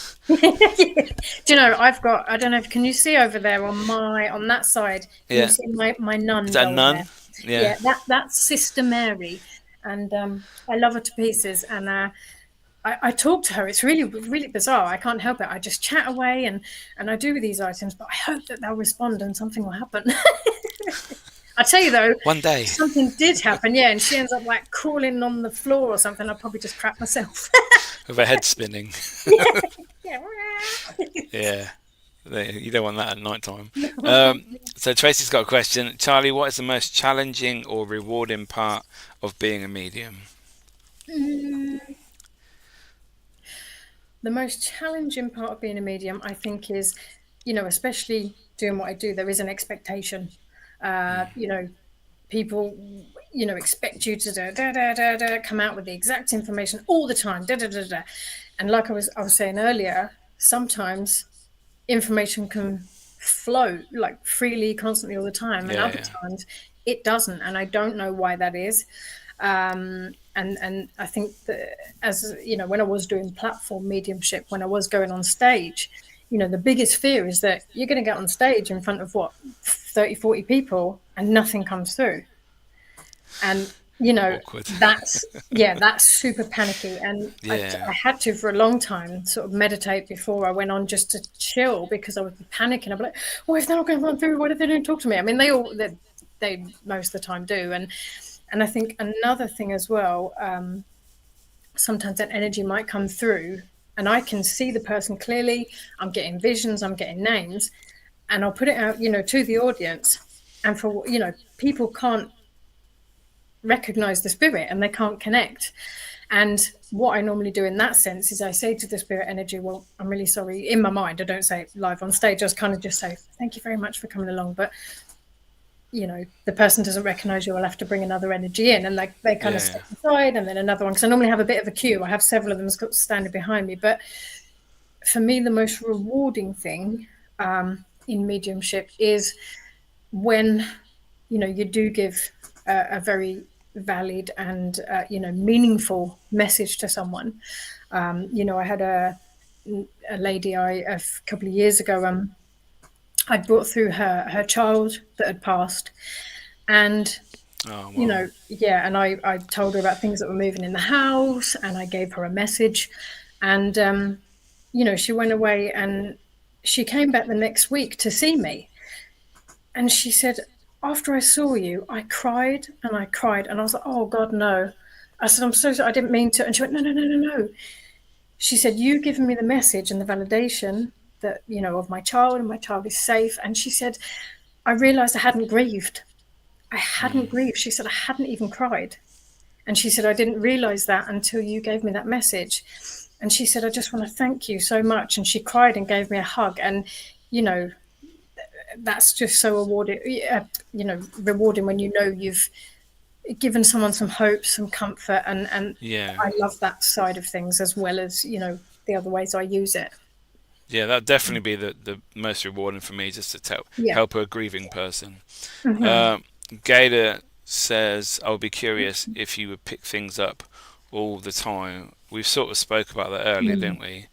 B: Do I've got, I don't know, can you see over there on that side? Can you see my nun?
A: Is that
B: doll
A: nun?
B: There? Yeah, that's Sister Mary. And I love her to pieces. And I talk to her. It's really, really bizarre. I can't help it. I just chat away and I do with these items, but I hope that they'll respond and something will happen. I tell you though,
A: one day
B: something did happen, and she ends up like crawling on the floor or something. I'll probably just crap myself.
A: With her head spinning.
B: Yeah.
A: You don't want that at night time. So Tracy's got a question. Charlie, what is the most challenging or rewarding part of being a medium?
B: The most challenging part of being a medium, I think, is, especially doing what I do, there is an expectation. People, expect you to come out with the exact information all the time. And like I was saying earlier, sometimes information can flow like freely, constantly, all the time, and other times it doesn't, and I don't know why that is. And I think that, as when I was doing platform mediumship, when I was going on stage, the biggest fear is that you're going to get on stage in front of 30, 40 people and nothing comes through. And
A: Awkward.
B: that's super panicky. And I had to, for a long time, sort of meditate before I went on, just to chill, because I would be panicking. I'd be like, well, if they're not going to run through, why do they don't talk to me? I mean, they most of the time do. And I think another thing as well, sometimes that energy might come through and I can see the person clearly. I'm getting visions, I'm getting names, and I'll put it out, to the audience. And for, people can't recognize the spirit and they can't connect. And what I normally do in that sense is I say to the spirit energy, well, I'm really sorry. In my mind, I don't say it live on stage. I just kind of just say, thank you very much for coming along. But, the person doesn't recognize you. I'll have to bring another energy in. And they kind of step aside, and then another one. Because I normally have a bit of a queue. I have several of them standing behind me. But for me, the most rewarding thing in mediumship is when, you do give a very valid and meaningful message to someone. I had a lady a couple of years ago, I brought through her child that had passed, and and I told her about things that were moving in the house, and I gave her a message, and she went away, and she came back the next week to see me, and she said, after I saw you, I cried and I cried. And I was like, oh, God, no. I said, I'm so sorry. I didn't mean to. And she went, no. She said, you given me the message and the validation that, of my child, and my child is safe. And she said, I realized I hadn't grieved. She said, I hadn't even cried. And she said, I didn't realize that until you gave me that message. And she said, I just want to thank you so much. And she cried and gave me a hug. And, that's just so rewarding when you've given someone some hope, some comfort, and I love that side of things, as well as the other ways I use it.
A: That'd definitely be the most rewarding for me, just to help a grieving person. Gator says, I would be curious if you would pick things up all the time. We've sort of spoke about that earlier, didn't we?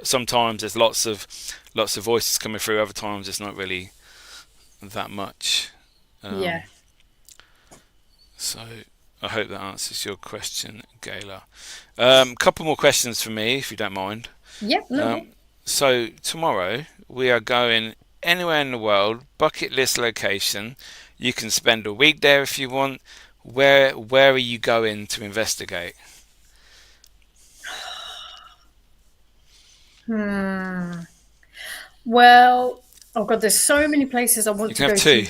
A: Sometimes there's lots of voices coming through. Other times it's not really that much. So I hope that answers your question, Gayla. Couple more questions for me, if you don't mind. So tomorrow we are going anywhere in the world, bucket list location. You can spend a week there if you want. Where are you going to investigate?
B: Well, oh God, there's so many places I want to go
A: to.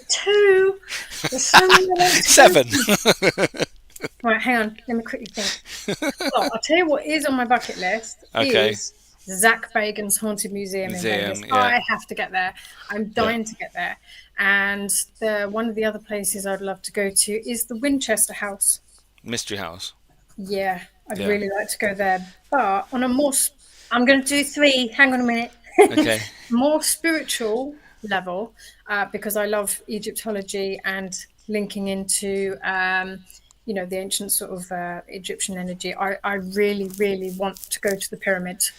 B: Two. There's so many.
A: 7.
B: Right, hang on. Let me quickly think. Well, I'll tell you what is on my bucket list.
A: Okay.
B: Is Zach Bagans' Haunted Museum in Vegas. I have to get there. I'm dying to get there. And one of the other places I'd love to go to is the Winchester House.
A: Mystery House.
B: Yeah, I'd really like to go there. But on a more... I'm going to do 3. Hang on a minute.
A: Okay.
B: More spiritual level, because I love Egyptology and linking into, the ancient sort of Egyptian energy. I really, really want to go to the pyramids.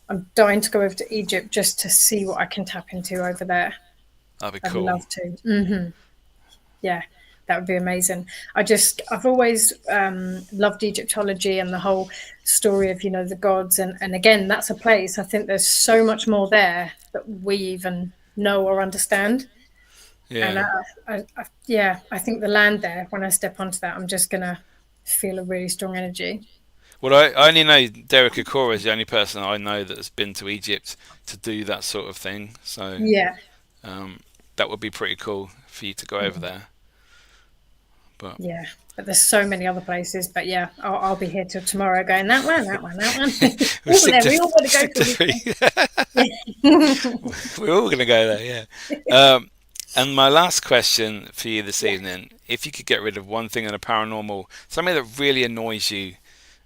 B: I'm dying to go over to Egypt just to see what I can tap into over there.
A: That'd be cool.
B: I'd love to. Yeah, that would be amazing. I've always loved Egyptology and the whole story of, the gods. And again, that's a place. I think there's so much more there that we even know or understand. Yeah. And I think the land there, when I step onto that, I'm just going to feel a really strong energy.
A: Well, I only know Derek Akora is the only person I know that's been to Egypt to do that sort of thing. So that would be pretty cool for you to go over there. But there's so many other places. But I'll be here till tomorrow going that one. We all want to go to We're all going to go there, yeah. And my last question for you this evening if you could get rid of one thing in the paranormal, something that really annoys you,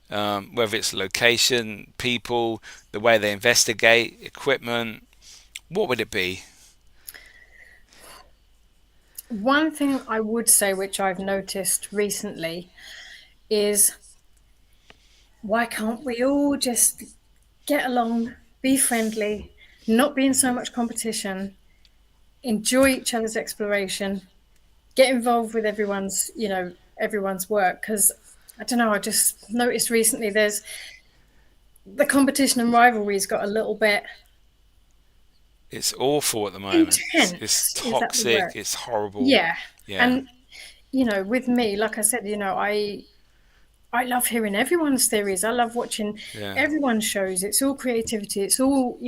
A: whether it's location, people, the way they investigate, equipment, what would it be?
B: One thing I would say, which I've noticed recently, is why can't we all just get along, be friendly, not be in so much competition, enjoy each other's exploration, get involved with everyone's work? Because I don't know, I just noticed recently there's the competition and rivalry's got a little bit
A: It's awful at the moment. It's
B: intense. Is that the
A: toxic.
B: word?
A: It's horrible.
B: Yeah.
A: Yeah,
B: And with me, like I said, I love hearing everyone's theories. I love watching
A: yeah,
B: everyone's shows. It's all creativity. It's all,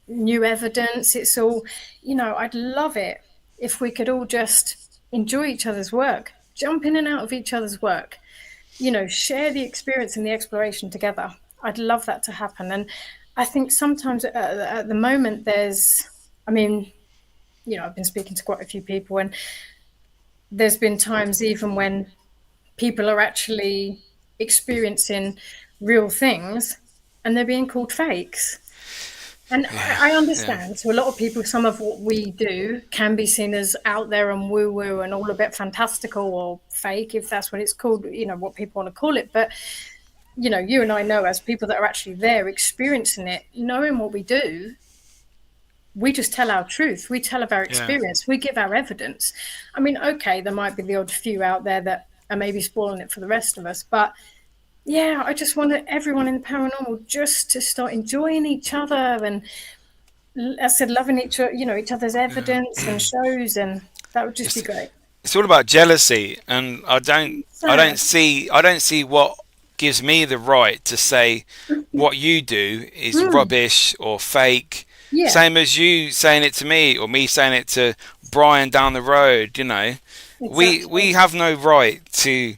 B: new evidence. It's all, I'd love it if we could all just enjoy each other's work, jump in and out of each other's work, share the experience and the exploration together. I'd love that to happen. And I think sometimes at the moment I mean, I've been speaking to quite a few people, and there's been times even when people are actually experiencing real things and they're being called fakes. And
A: yeah,
B: I
A: yeah,
B: understand. So a lot of people, some of what we do can be seen as out there and woo woo and all a bit fantastical or fake, if that's what it's called, what people want to call it. But, you and I know, as people that are actually there experiencing it, knowing what we do, we just tell our truth. We tell of our
A: yeah.
B: experience. We give our evidence. I mean, okay, there might be the odd few out there that are maybe spoiling it for the rest of us. But yeah, I just want everyone in the paranormal just to start enjoying each other and, as I said, loving each other's evidence and shows, and that would just be
A: It's
B: great.
A: it's all about jealousy, and
B: Sad.
A: I don't see what gives me the right to say what you do is
B: Mm,
A: rubbish or fake.
B: yeah,
A: Same as you saying it to me or me saying it to Brian down the road. We
B: exactly.
A: have no right to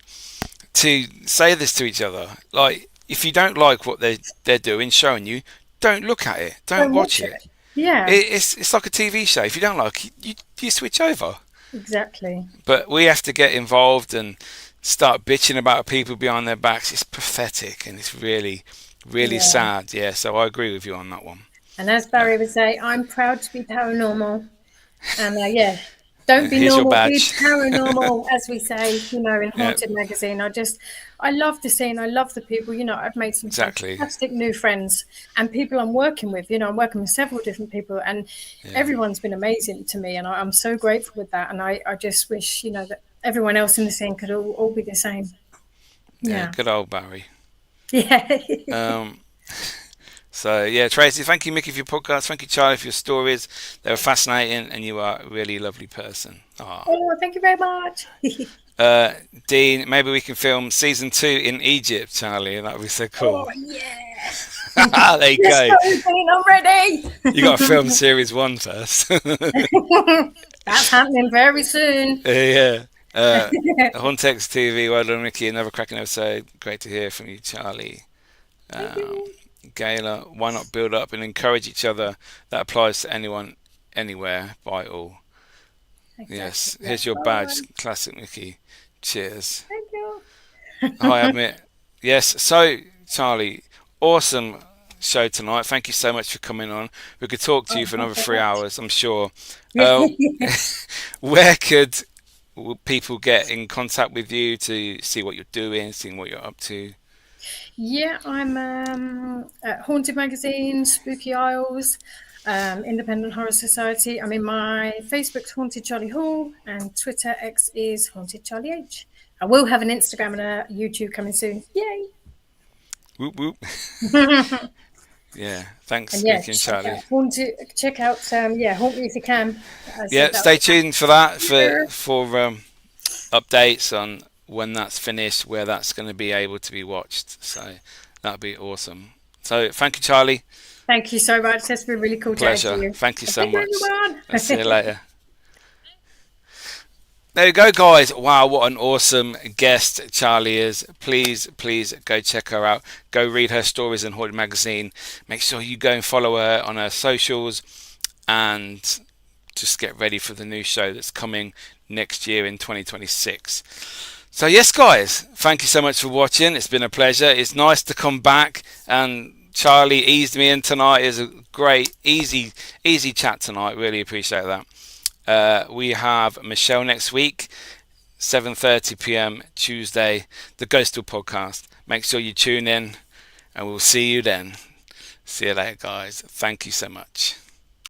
A: say this to each other. Like, if you don't like what they're doing, showing you, don't look at it, don't
B: Don't
A: watch
B: watch
A: it.
B: it. Yeah,
A: It's like a TV show. If you don't like it, you switch over.
B: exactly.
A: But we have to get involved and start bitching about people behind their backs. It's pathetic and it's really, really
B: Yeah.
A: sad. Yeah, so I agree with you on that one.
B: And as Barry would say, I'm proud to be paranormal. And yeah, don't be
A: Here's your
B: normal, be
A: badge.
B: paranormal, as we say, in
A: Yeah,
B: Haunted Magazine. I love the scene. I love the people. I've made some
A: exactly.
B: fantastic new friends and people I'm working with. I'm working with several different people, and
A: Yeah,
B: everyone's been amazing to me. And I'm so grateful with that. And I just wish, that everyone else in the scene could all be the same.
A: yeah,
B: Yeah.
A: good old Barry.
B: Yeah.
A: Um, so yeah, Tracy, thank you, Mickey, for your podcast. Thank you, Charlie, for your stories. They were fascinating, and you are a really lovely person. Ah.
B: Oh, thank you very much.
A: Dean, maybe we can film season 2 in Egypt, Charlie. That would be so
B: Oh,
A: cool.
B: yeah.
A: There you
B: Let's
A: go.
B: go, Dean. I'm ready.
A: You got to film series 1 first.
B: That's happening very soon.
A: Yeah. Hauntex TV, well done, Mickey. Another cracking episode. Great to hear from you, Charlie.
B: Thank
A: Um,
B: you.
A: Gayla, why not build up and encourage each other? That applies to anyone, anywhere, by all.
B: Exactly.
A: Yes,
B: Yeah.
A: here's your
B: Well
A: badge.
B: done.
A: Classic Mickey. Cheers.
B: Thank you.
A: Hi, admit. Yes, so, Charlie, awesome show tonight. Thank you so much for coming on. We could talk to you
B: Oh,
A: for
B: thanks
A: another
B: so
A: 3 hours, I'm sure. Uh,
B: much.
A: where could people get in contact with you to see what you're doing, seeing what you're up to?
B: Yeah, I'm at Haunted Magazine, Spooky Isles, Independent Horror Society. I mean, my Facebook's Haunted Charlie Hall, and Twitter X is Haunted Charlie H. I will have an Instagram and a YouTube coming soon. Yay!
A: Whoop whoop. Yeah,
B: And
A: thanks,
B: yeah,
A: Mickey and Charlie.
B: check out yeah, Haunt Me If You Can. I
A: Yeah,
B: said that.
A: stay tuned for that
B: Yeah.
A: for updates on when that's finished, where that's going to be able to be watched. So that'd be awesome. So thank you, Charlie.
B: Thank you so much. That's been really cool chatting to
A: Pleasure.
B: you.
A: Thank you so
B: Thank you,
A: much. I'll see you
B: everyone.
A: later. There you go, guys. Wow, what an awesome guest Charlie is. Please, please go check her out. Go read her stories in Haunted Magazine. Make sure you go and follow her on her socials and just get ready for the new show that's coming next year in 2026. So yes, guys, thank you so much for watching. It's been a pleasure. It's nice to come back, and Charlie eased me in tonight. It was a great, easy chat tonight. Really appreciate that. We have Michelle next week, 7:30 p.m. Tuesday, the Ghostoul Podcast. Make sure you tune in, and we'll see you then. See you later, guys. Thank you so much.